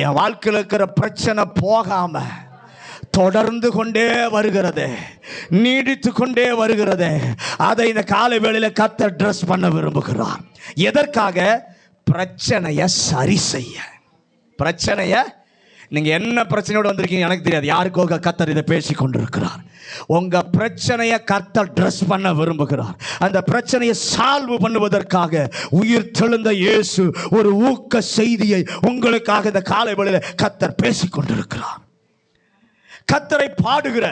என் வாழ்க்கையில் இருக்கிற பிரச்சனை போகாம தொடர்ந்து கொண்டே வருகிறது, நீடித்து கொண்டே வருகிறது. அதை இந்த காலை வேளையில் கர்த்தர் ட்ரெஸ் பண்ண விரும்புகிறார். எதற்காக? பிரச்சனையை சரி செய்ய. பிரச்சனையை, நீங்க என்ன பிரச்சனையோடு வந்திருக்கீங்க எனக்கு தெரியாது, யாருக்கோ கர்த்தர் இதை பேசி கொண்டிருக்கிறார். உங்க பிரச்சனையை கர்த்தர் ட்ரெஸ் பண்ண விரும்புகிறார். அந்த பிரச்சனையை சால்வ் பண்ணுவதற்காக உயிர் தெழுந்த இயேசு ஒரு ஊக்க செய்தியை உங்களுக்காக இந்த காலை வேளையில் கர்த்தர் பேசி கொண்டிருக்கிறார். கர்த்தரை பாடுகிற,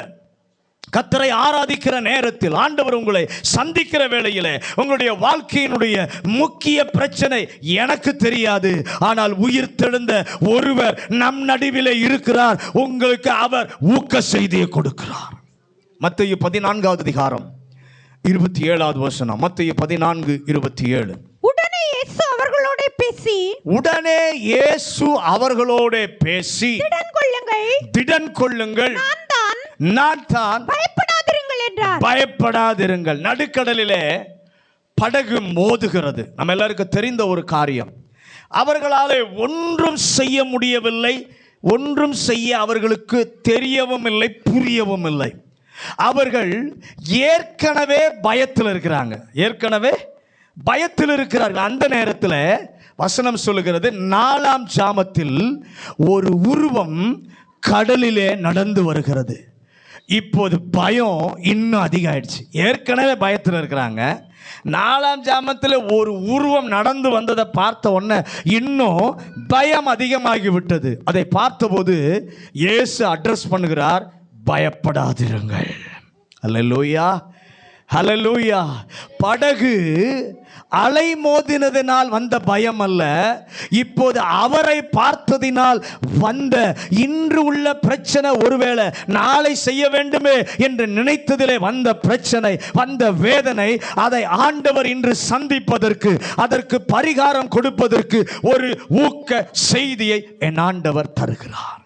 கர்த்தரை ஆராதிக்கிற நேரத்தில் ஆண்டவர் உங்களை சந்திக்கிற வேளையிலே உங்களுடைய வாழ்க்கையினுடைய முக்கிய பிரச்சனை எனக்கு தெரியாது, ஆனால் உயிர் தெழுந்த ஒருவர் நம் நடுவிலே இருக்கிறார், உங்களுக்கு அவர் ஊக்க செய்தியை கொடுக்கிறார். மத்தேயு 14வது அதிகாரம் 27வது வசனம். மத்தேயு 14:27. உடனே இயேசு அவர்களோடு பேசி திடன் கொள்ளுங்கள், நான் தான், பயப்படாதிருங்கள். நடுக்கடலிலே படகு மோதுகிறது. நம்ம எல்லாருக்கும் தெரிந்த ஒரு காரியம். அவர்களாலே ஒன்றும் செய்ய முடியவில்லை, ஒன்றும் செய்ய அவர்களுக்கு தெரியவும் இல்லை, புரியவும் இல்லை. அவர்கள் ஏற்கனவே பயத்தில் இருக்கிறாங்க, அந்த நேரத்தில் வசனம் சொல்லுகிறது, 4ஆம் ஜாமத்தில் ஒரு உருவம் கடலிலே நடந்து வருகிறது. இப்போது பயம் இன்னும் அதிகமாயிடுச்சு. ஏற்கனவே பயத்தில் இருக்கிறாங்க, 4ஆம் ஜாமத்தில் ஒரு உருவம் நடந்து வந்ததை பார்த்த உடனே இன்னும் பயம் அதிகமாகி விட்டது. அதை பார்த்தபோது இயேசு அட்ரஸ் பண்ணுகிறார், பயப்படாதிருங்கள். அல்லேலூயா, ஹல்லேலூயா. படகு அலை மோதினதினால் வந்த பயம் அல்ல, இப்போது அவரை பார்த்ததினால் வந்த, இன்று உள்ள பிரச்சனை ஒருவேளை நாளை செய்ய வேண்டுமே என்று நினைத்ததிலே வந்த பிரச்சனை, வந்த வேதனை, அதை ஆண்டவர் இன்று சந்திப்பதற்கு, அதற்கு பரிகாரம் கொடுப்பதற்கு ஒரு ஊக்க செய்தியை என் ஆண்டவர் தருகிறார்.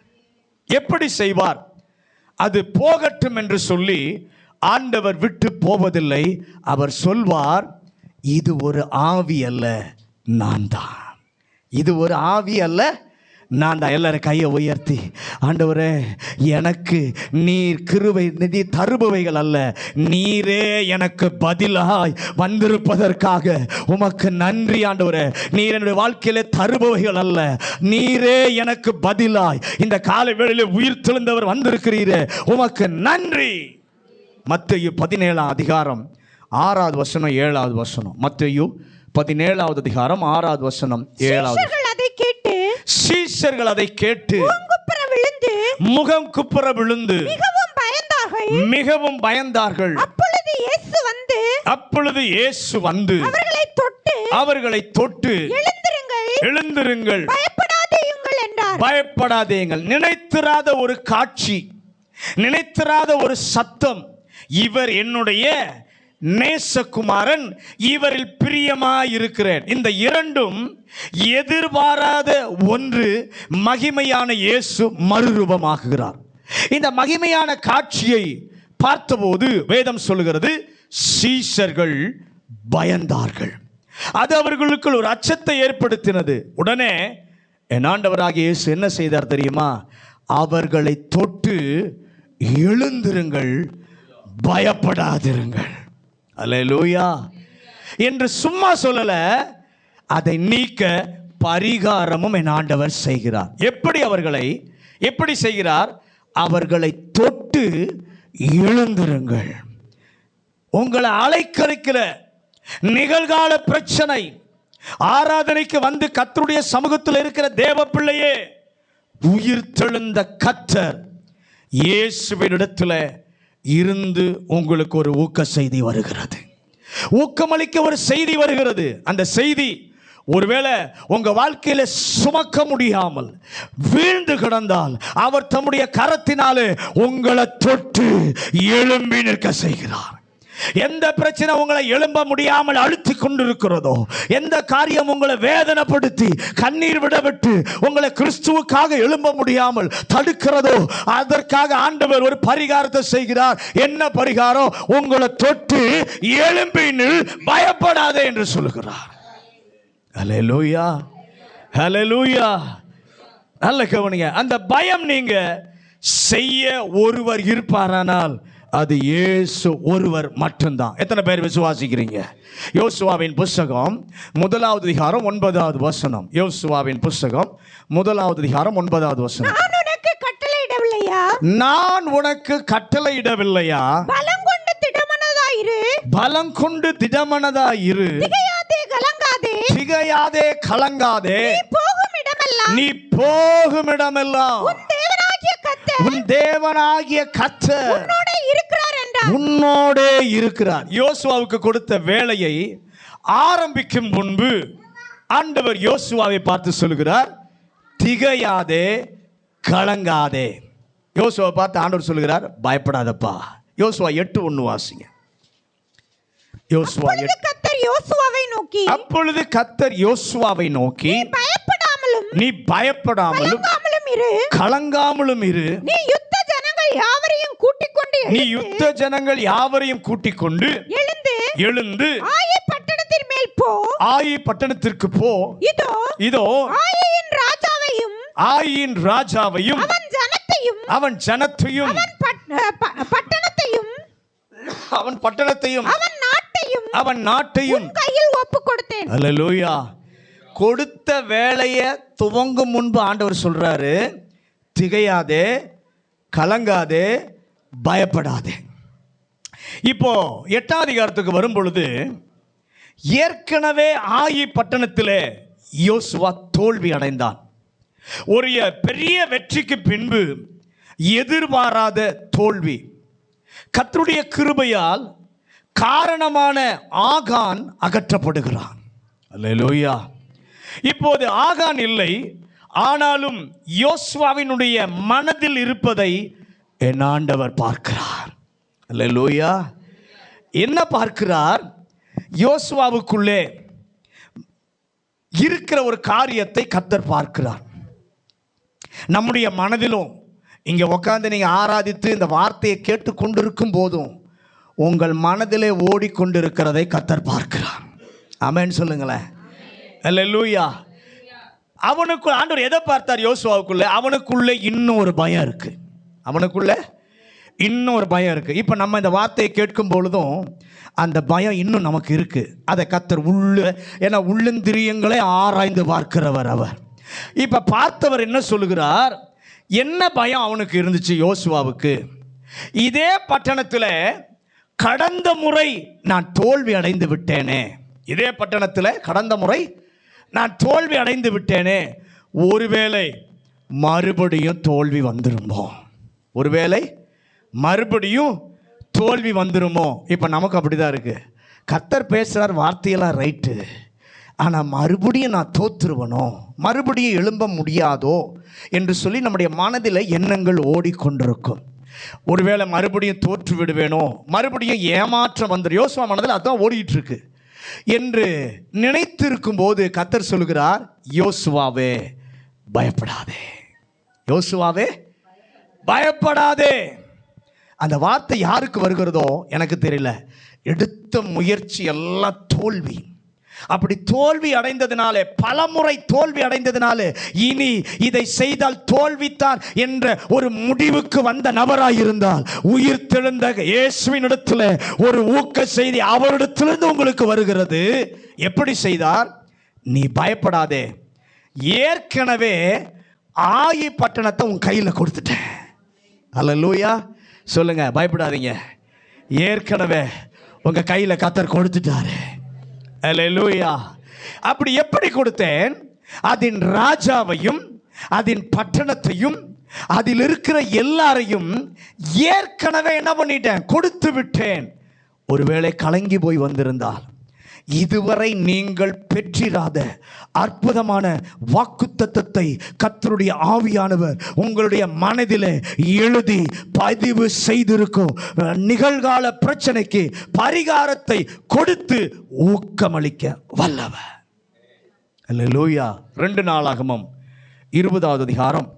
எப்படி செய்வார்? அது போகட்டும் என்று சொல்லி ஆண்டவர் விட்டு போவதில்லை. அவர் சொல்வார், இது ஒரு ஆவி அல்ல, நான் தான். இது ஒரு ஆவி அல்ல, நான் தான். எல்லாரும் கையை உயர்த்தி, ஆண்டவரே, எனக்கு நீர் கிருபை நிதி தருபவைகள் அல்ல, நீரே எனக்கு பதிலாய் வந்திருப்பதற்காக உமக்கு நன்றி ஆண்டவரே. நீர் என்னுடைய வாழ்க்கையிலே தருபவைகள் அல்ல, நீரே எனக்கு பதிலாய் இந்த காலை வேளையிலே உயிர் தெழுந்தவர் வந்திருக்கிறீரே, உமக்கு நன்றி. மத்தேயு 17ஆம் அதிகாரம் 6வது வசனம் 7வது வசனம். மத்தேயு 17வது அதிகாரம் 6வது வசனம் 7வது. சீஷர்கள் அதை கேட்டு முகம் குப்புற விழுந்து மிகவும் பயந்தார்கள். அப்பொழுது இயேசு வந்து அவர்களை தொட்டு எழுந்திருங்கள், பயப்படாதீங்கள். நினைத்திராத ஒரு காட்சி, நினைத்திராத ஒரு சத்தம். இவர் என்னுடைய நேசகுமாரன், இவரில் பிரியமாயிருக்கிறேன். இந்த இரண்டும் எதிர்பாராத ஒன்று. மகிமையான இயேசு மறுரூபமாகுகிறார். இந்த மகிமையான காட்சியை பார்த்தபோது வேதம் சொல்லுகிறது, சீஷர்கள் பயந்தார்கள். அது அவர்களுக்குள் ஒரு அச்சத்தை ஏற்படுத்தினது. உடனே என் ஆண்டவராகிய இயேசு என்ன செய்தார் தெரியுமா? அவர்களை தொட்டு, எழுந்திருங்கள், பயப்படாதிருங்கள், அல்லேலூயா என்று சும்மா சொல்லல, அதை நீக்க பரிகாரமும் என் ஆண்டவர் செய்கிறார். எப்படி செய்கிறார்? அவர்களை தொட்டு எழுந்திருங்கள். உங்களை அலைக்கழிக்கிற நிகழ்கால பிரச்சனை, ஆராதனைக்கு வந்து கர்த்தருடைய சமூகத்தில் இருக்கிற தேவ பிள்ளையே, உயிர் தெழுந்த கர்த்தர் இயேசுவினிடத்தில் இருந்து உங்களுக்கு ஒரு ஊக்க செய்தி வருகிறது, ஊக்கமளிக்க ஒரு செய்தி வருகிறது. அந்த செய்தி ஒருவேளை உங்க வாழ்க்கையில சுமக்க முடியாமல் வீழ்ந்து கிடந்தால், அவர் தம்முடைய கரத்தினாலே உங்களை தொட்டு எழும்பி நிற்க செய்கிறார். எந்த பிரச்சனை உங்களை எழும்ப முடியாமல் அழுத்தி கொண்டிருக்கிறதோ, எந்த காரியம் உங்களை வேதனைப்படுத்தி கண்ணீர் விடவிட்டு உங்களை கிறிஸ்துவுக்காக எழும்ப முடியாமல் தடுக்கிறதோ, அதற்காக ஆண்டவர் ஒரு பரிகாரத்தை செய்கிறார். என்ன பரிகாரம்? உங்களை தொட்டு எழும்பி நில், பயப்படாதே என்று சொல்லுகிறார். ஹல்லேலூயா, ஹல்லேலூயா. நல்ல கவனிங்க. அந்த பயம் நீங்க செய்ய ஒருவர் இருப்பாரானால் அது இயேசு ஒருவர் மட்டும்தான். எத்தனை பேர் விசுவாசிக்கிறீங்க? யோசுவாவின் புஸ்தகம் 1வது அதிகாரம் 9வது வசனம். யோசுவாவின் புஸ்தகம் 1வது அதிகாரம் 9வது வசனம். நான் உனக்கு கட்டளையிடவில்லையா? நான் உனக்கு கட்டளையிடவில்லையா? பலம் கொண்டு திடமனதாயிரு. பலம் கொண்டு திடமனதாயிரு. திகையாதே கலங்காதே. திகையாதே கலங்காதே. நீ போகும் இடமெல்லாம் உன் தேவனாகிய கர்த்தர் உன்னோடே இருக்கிறார். யோசுவாவுக்கு கொடுத்த வேலையை ஆரம்பிக்கும் முன்பு ஆண்டவர் யோசுவாவை பார்த்து சொல்கிறார், திகையாதே கலங்காதே. யோசுவாவை பார்த்து ஆண்டவர் சொல்கிறார், பயப்படாதப்பா. யோசுவா 8:1 வாசிங்க. யோசுவா 8. அப்பொழுது கர்த்தர் யோசுவாவை நோக்கி, நீ பயப்படாமலும் கலங்காமலும் இரு. நீ யுத்த ஜனங்கள் யாவரையும் கூட்டிக் கொண்டு எழுந்து ஆயி பட்டணத்திற்கு போ. இதோ ஆயின் ராஜாவையும் அவன் ஜனத்தையும் அவன் நாட்டையும் கையில் ஒப்பு கொடுத்தேன். அல்லேலூயா. கொடுத்த வேலையை துவங்கும் முன்பு ஆண்டவர் சொல்றாரு, திகையாதே கலங்காதே பயப்படாதே. இப்போ 8வது அதிகாரத்துக்கு வரும் பொழுது, ஏற்கனவே ஆயி பட்டணத்திலே யோசுவா தோல்வி அடைந்தான். ஒரு பெரிய வெற்றிக்கு பின்பு எதிர்பாராத தோல்வி. கர்த்தருடைய கிருபையால் காரணமான ஆகான் அகற்றப்படுகிறான். அல்லேலூயா. இப்போது ஆகான் இல்லை, ஆனாலும் யோசுவாவினுடைய மனதில் இருப்பதை என் ஆண்டவர் பார்க்கிறார். அல்லேலூயா. என்ன பார்க்கிறார்? யோசுவாவுக்குள்ளே இருக்கிற ஒரு காரியத்தை கர்த்தர் பார்க்கிறார். நம்முடைய மனதிலும் இங்கே உட்கார்ந்து நீங்கள் ஆராதித்து இந்த வார்த்தையை கேட்டு கொண்டிருக்கும் போதும் உங்கள் மனதிலே ஓடிக்கொண்டிருக்கிறதை கர்த்தர் பார்க்கிறார். ஆமென் சொல்லுங்களேன். அல்லேலூயா. அவனுக்குள்ள ஆண்டவர் எதை பார்த்தார்? யோசுவாவுக்குள்ள அவனுக்குள்ளே இன்னும் ஒரு பயம் இருக்கு. இப்போ நம்ம இந்த வார்த்தையை கேட்கும் பொழுதும் அந்த பயம் இன்னும் நமக்கு இருக்கு. அதை கர்த்தர் ஏன்னா உள்ளந்திரியங்களை ஆராய்ந்து பார்க்கிறவர் அவர். இப்போ பார்த்தவர் என்ன சொல்லுகிறார்? என்ன பயம் அவனுக்கு இருந்துச்சு யோசுவாவுக்கு? இதே பட்டணத்தில் கடந்த முறை நான் தோல்வி அடைந்து விட்டேனே. இதே பட்டணத்தில் கடந்த முறை நான் தோல்வி அடைந்து விட்டேனே. ஒருவேளை மறுபடியும் தோல்வி வந்துருமோ? இப்போ நமக்கு அப்படிதான் இருக்கு. கர்த்தர் பேசுகிறார், வார்த்தையெல்லாம் ரைட்டு, ஆனால் மறுபடியும் நான் தோற்றுருவனோ, மறுபடியும் எழும்ப முடியாதோ என்று சொல்லி நம்முடைய மனதில் எண்ணங்கள் ஓடிக்கொண்டிருக்கும். ஒருவேளை மறுபடியும் தோற்று விடுவேனோ, மறுபடியும் ஏமாற்றம் வந்துடும், யோசுவா மனதில் அதான் ஓடிட்டு இருக்கு என்று நினைத்திருக்கும் போது கர்த்தர் சொல்கிறார், யோசுவாவே பயப்படாதே, யோசுவாவே பயப்படாதே. அந்த வார்த்தை யாருக்கு வருகிறதோ எனக்கு தெரியல. எடுத்த முயற்சி எல்லாம் தோல்வி. அப்படி தோல்வி அடைந்ததினாலே, பலமுறை தோல்வி அடைந்ததினாலே, இனி இதை செய்தால் தோல்வித்தான் என்ற ஒரு முடிவுக்கு வந்த நபராயிருந்தால், உயிர் தெழுந்த இயேசுவின் இடத்துல ஒரு ஊக்க செய்தி அவரிடத்திலிருந்து உங்களுக்கு வருகிறது. எப்படி செய்தார்? நீ பயப்படாதே, ஏற்கனவே ஆயி பட்டணத்தை உன் கையில் கொடுத்துட்டேன். அல்லேலூயா சொல்லுங்க. பயப்படாதீங்க, ஏற்கனவே உங்க கையில கர்த்தர் கொடுத்துட்டாரு. அல்லேலூயா. அப்படி எப்படி கொடுத்தேன்? அதின் ராஜாவையும் அதின் பட்டணத்தையும் அதில் இருக்கிற எல்லாரையும் ஏற்கனவே என்ன பண்ணிட்டேன்? கொடுத்து விட்டேன். ஒருவேளை கலங்கி போய் வந்திருந்தால், இதுவரை நீங்கள் பெற்றிராத அற்புதமான வாக்குத்தத்தத்தை கர்த்தருடைய ஆவியானவர் உங்களுடைய மனதிலே எழுதி பதிவு செய்திருக்கும் நிகழ்கால பிரச்சனைக்கு பரிகாரத்தை கொடுத்து ஊக்கமளிக்க வல்லவர். அல்லேலூயா. 2 நாளாகமம் 20வது அதிகாரம்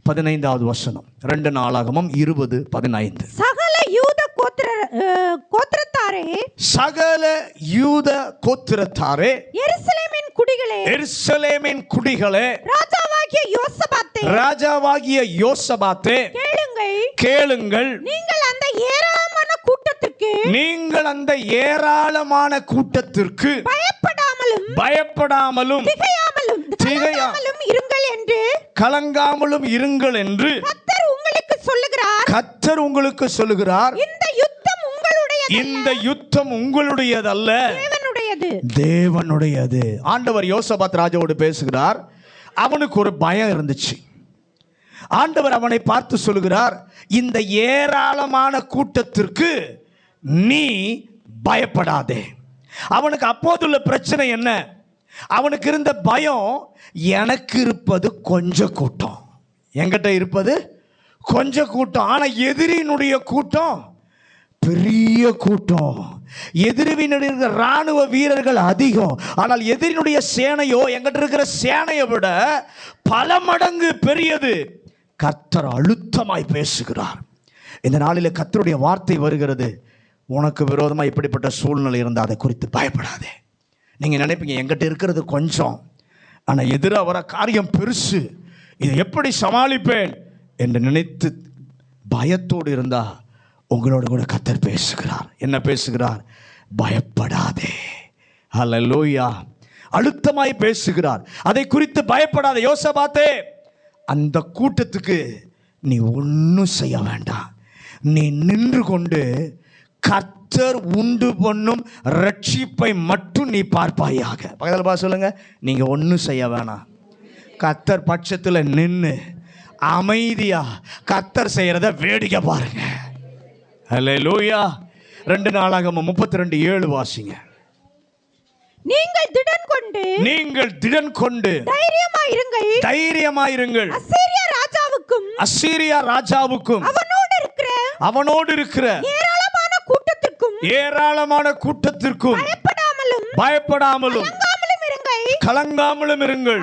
15வது வசனம். 2 நாளாகமம் 20:15. சகல யூத கோத்திரத்தாரே, சகல யூத கோத்திரத்தாரே, எருசலேமின் குடிகளே, எருசலேமின் குடிகளே, ராஜாவாகிய யோசபாத்தே, ராஜாவாகிய யோசபாத்தே, கேளுங்கள், கேளுங்கள். நீங்கள் அந்த ஏராளமான கூட்டத்திற்கு, நீங்கள் அந்த ஏராளமான கூட்டத்திற்கு பயப்படாமலும் பயப்படாமலும் திகையாமலும் இருங்கள் என்று, கலங்காமலும் இருங்கள் என்று கர்த்தர் உங்களுக்கு சொல்லுகிறார். கர்த்தர் உங்களுக்கு சொல்லுகிறார். இந்த யுத்தம் உங்களுடையது, இந்த யுத்தம் உங்களுடையதல்ல, தேவனுடையது, தேவனுடையது. ஆண்டவர் யோசபாத் ராஜாவோடு பேசுகிறார். அவனுக்கு ஒரு பயம் இருந்துச்சு. ஆண்டவர் அவனை பார்த்து சொல்லுகிறார், இந்த ஏராளமான கூட்டத்திற்கு நீ பயப்படாதே. அவனுக்கு அப்போதுள்ள பிரச்சனை என்ன? அவனுக்கு இருந்த பயம், எனக்கு இருப்பது கொஞ்ச கூட்டம், என்கிட்ட இருப்பது கொஞ்ச கூட்டம், ஆனால் எதிரியினுடைய கூட்டம் பெரிய கூட்டம். எதிரினுடைய இராணுவ வீரர்கள் அதிகம், ஆனால் எதிரினுடைய சேனையோ எங்கிட்ட இருக்கிற சேனையை விட பல மடங்கு பெரியது. கர்த்தர் அழுத்தமாய் பேசுகிறார். இந்த நாளில் கர்த்தருடைய வார்த்தை வருகிறது. உனக்கு விரோதமாக இப்படிப்பட்ட சூழ்நிலை இருந்தால் அதை குறித்து பயப்படாதே. நீங்கள் நினைப்பீங்க எங்கிட்ட இருக்கிறது கொஞ்சம், ஆனால் எதிராக வர காரியம் பெருசு, இதை எப்படி சமாளிப்பேன் என்று நினைத்து பயத்தோடு இருந்தால் உங்களோட கூட கர்த்தர் பேசுகிறார். என்ன பேசுகிறார்? பயப்படாதே. அல்லேலூயா. அழுத்தமாய் பேசுகிறார். அதை குறித்து பயப்படாதே. யோசபாத்தே, அந்த கூட்டத்துக்கு நீ ஒன்றும் செய்ய வேண்டாம். நீ நின்று கொண்டு கர்த்தர் உண்டு பண்ணும் ரட்சிப்பை மட்டும் நீ பார்ப்பாயாக. பக்கத்தில் பா சொல்லுங்க, நீங்க ஒன்றும் செய்ய வேணாம். கர்த்தர் பட்சத்தில் நின்று அமைதியா கர்த்தர் செய்யறத வேடிக்கை பாருங்க. அல்லேலூயா. 2 நாளாகமம் 32:7 வாசிங்க. நீங்கள் திடன் கொண்டு, நீங்கள் திடன் கொண்டு தைரியமாயிருங்கள், தைரியமாயிருங்கள். அசீரியா ராஜாவுக்கும் அவனோடு இருக்கிற ஏராளமான கூட்டத்திற்கும் பயப்படாமலும் கலங்காமலும் இருங்கள்.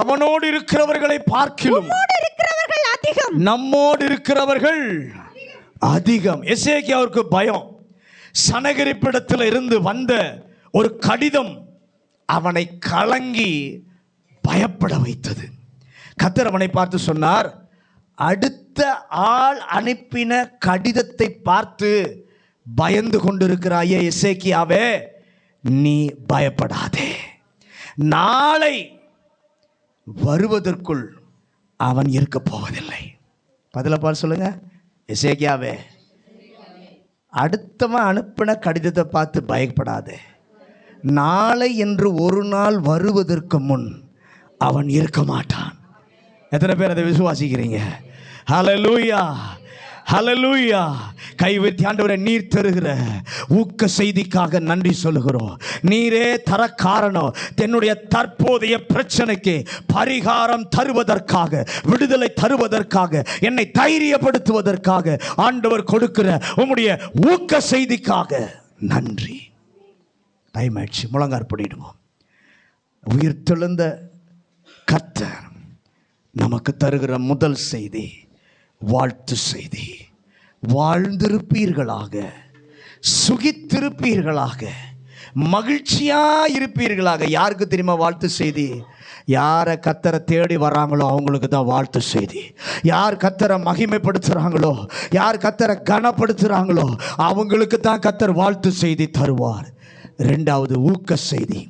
அவனோடு இருக்கிறவர்களை பார்க்கிலும் நம்மோடு இருக்கிறவர்கள் அதிகம். எசேக்கியாவுக்கு பயம். சனகரிப்பிடத்தில் இருந்து வந்த ஒரு கடிதம் அவனை கலங்கி பயப்பட வைத்தது. கர்த்தர் அவனை பார்த்து சொன்னார், அடுத்த ஆள் அனுப்பின கடிதத்தை பார்த்து பயந்து கொண்டிருக்கிறாயே எசேக்கியாவே, நீ பயப்படாதே. நாளை வருவதற்குள் அவன் இருக்க போவதில்லை. பதில பார் சொல்லுங்க. எசேக்கியாவே, அடுத்தவன் அனுப்பின கடிதத்தை பார்த்து பயப்படாதே. நாளை என்று ஒரு நாள் வருவதற்கு முன் அவன் இருக்க மாட்டான். எத்தனை பேர் அதை விசுவாசிக்கிறீங்க? ஹல்லேலூயா. ஹல்லேலூயா. கைவித்தி ஆண்டவரே, நீர் தருகிற ஊக்க செய்திக்காக நன்றி சொல்லுகிறோம். நீரே தர காரணம். என்னுடைய தற்போதைய பிரச்சனைக்கு பரிகாரம் தருவதற்காக, விடுதலை தருவதற்காக, என்னை தைரியப்படுத்துவதற்காக ஆண்டவர் கொடுக்கிற உம்முடைய ஊக்க செய்திக்காக நன்றி. டைம் ஆயிடுச்சு, முழங்கார் பண்ணிடுவோம். உயிர்த்தெழுந்த கர்த்தர் நமக்கு தருகிற முதல் செய்தி வாழ்த்து செய்தி. வாழ்ந்திருப்பீர்களாக, சுகித்திருப்பீர்களாக, மகிழ்ச்சியா இருப்பீர்களாக. யாருக்கு தெரியுமா வாழ்த்து செய்தி? யாரை கர்த்தரை தேடி வராங்களோ அவங்களுக்கு தான் வாழ்த்து செய்தி. யார் கர்த்தரை மகிமைப்படுத்துகிறாங்களோ, யார் கர்த்தரை கனப்படுத்துகிறாங்களோ அவங்களுக்கு தான் கர்த்தர் வாழ்த்து செய்தி தருவார். இரண்டாவது ஊக்க செய்தி.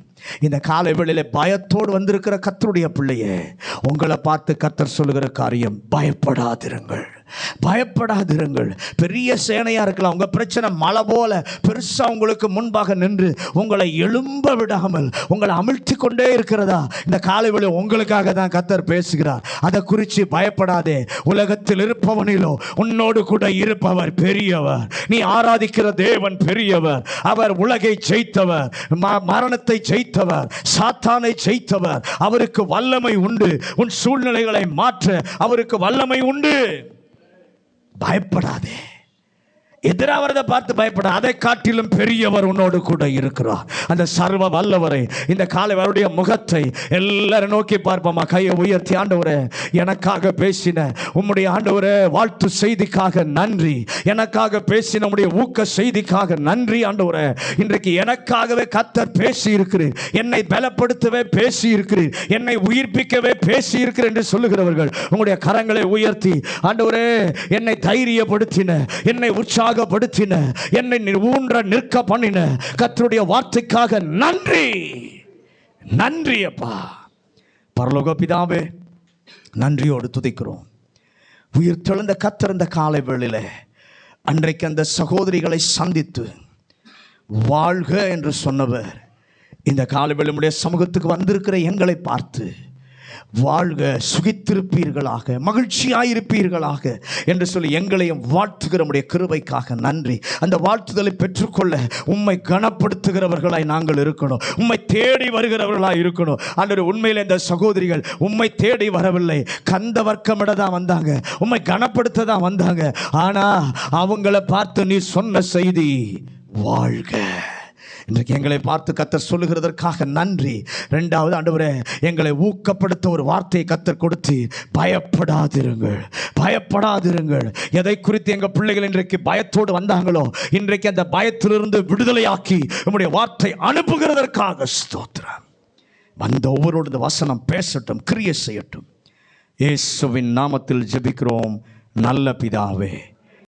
இந்த காலை வேளையிலே பயத்தோடு வந்திருக்கிற கர்த்தருடைய பிள்ளையே, உங்களை பார்த்து கர்த்தர் சொல்லுகிற காரியம், பயப்படாதிருங்கள், பயப்படாதிருங்கள். பெரிய சேனையா இருக்கலாம், உங்க பிரச்சனை மலை போல பெருசா உங்களுக்கு முன்பாக நின்று உங்களை எழும்ப விடாமல் உங்களை அமிழ்த்தி கொண்டே இருக்கிறதா? இந்த காலை வேளை உங்களுக்காக தான் கர்த்தர் பேசுகிறார். அதை குறித்து பயப்படாதே. உலகத்தில் இருப்பவனிலோ உன்னோடு கூட இருப்பவர் பெரியவர். நீ ஆராதிக்கிற தேவன் பெரியவர். அவர் உலகை ஜெயித்தவர், மரணத்தை ஜெயித்தவர், சாத்தானை ஜெயித்தவர். அவருக்கு வல்லமை உண்டு. உன் சூழ்நிலைகளை மாற்ற அவருக்கு வல்லமை உண்டு. பயப்படாதே. எதிராக வரதை பார்த்து பயப்பட, அதை காட்டிலும் பெரியவர் உன்னோடு கூட இருக்கிறார். அந்த சர்வ வல்லவரை இந்த காலை அவருடைய முகத்தை எல்லாரும் நோக்கி பார்ப்போமா? கையை உயர்த்தி, ஆண்டவரே எனக்காக பேசின உம்முடைய ஆண்டவரே வாழ்த்து செய்திக்காக நன்றி. எனக்காக பேசின உம்முடைய ஊக்க செய்திக்காக நன்றி. ஆண்டவரே, இன்றைக்கு எனக்காகவே கர்த்தர் பேசி இருக்கிறீர், என்னை பலப்படுத்தவே பேசி இருக்கிறீர், என்னை உயிர்ப்பிக்கவே பேசி இருக்கிறீர் என்று சொல்லுகிறவர்கள் உங்களுடைய கரங்களை உயர்த்தி, ஆண்டவரே என்னை தைரியப்படுத்தின, என்னை உற்சாகப்படுத்தின, என்னை ஊன்ற நிற்க பண்ணின கர்த்தருடைய வார்த்தைக்காக நன்றி. நன்றி அப்பா. பரலோக பிதாவே, நன்றியோடு துதிக்கிறோம். உயிர்த்தெழுந்த கர்த்தர் இந்த காலை வேளையிலே அன்றைக்கு அந்த சகோதரிகளை சந்தித்து வாழ்க என்று சொன்னவர் இந்த காலை வேளையிலே சமூகத்துக்கு வந்திருக்கிற எங்களை பார்த்து வாழ்க, சுகித்திருப்பீர்களாக, மகிழ்ச்சியாயிருப்பீர்களாக என்று சொல்லி எங்களையும் வாழ்த்துகிற உம்முடைய கிருபைக்காக நன்றி. அந்த வாழ்த்துதலை பெற்றுக்கொள்ள உம்மை கனப்படுத்துகிறவர்களாய் நாங்கள் இருக்கணும், உம்மை தேடி வருகிறவர்களாய் இருக்கணும். ஆண்டவரே, உண்மையில் இந்த சகோதரிகள் உம்மை தேடி வரவில்லை, கந்த வர்க்கமிட தான் வந்தாங்க, உம்மை கனப்படுத்த தான் வந்தாங்க. ஆனா அவங்கள பார்த்து நீ சொன்ன செய்தி வாழ்க. இன்றைக்கு எங்களை பார்த்து கர்த்தர் சொல்லுகிறதற்காக நன்றி. இரண்டாவது, ஆண்டவரே எங்களை ஊக்கப்படுத்த ஒரு வார்த்தையை கர்த்தர் கொடுத்து, பயப்படாதிருங்கள், பயப்படாதிருங்கள். எதை குறித்து எங்கள் பிள்ளைகள் இன்றைக்கு பயத்தோடு வந்தாங்களோ இன்றைக்கு அந்த பயத்திலிருந்து விடுதலையாக்கி உம்முடைய வார்த்தை அனுப்புகிறதற்காக ஸ்தோத்திரம். வந்த ஒவ்வொருடைய இந்த வசனம் பேசட்டும், கிரியை செய்யட்டும். இயேசுவின் நாமத்தில் ஜெபிக்கிறோம் நல்ல பிதாவே.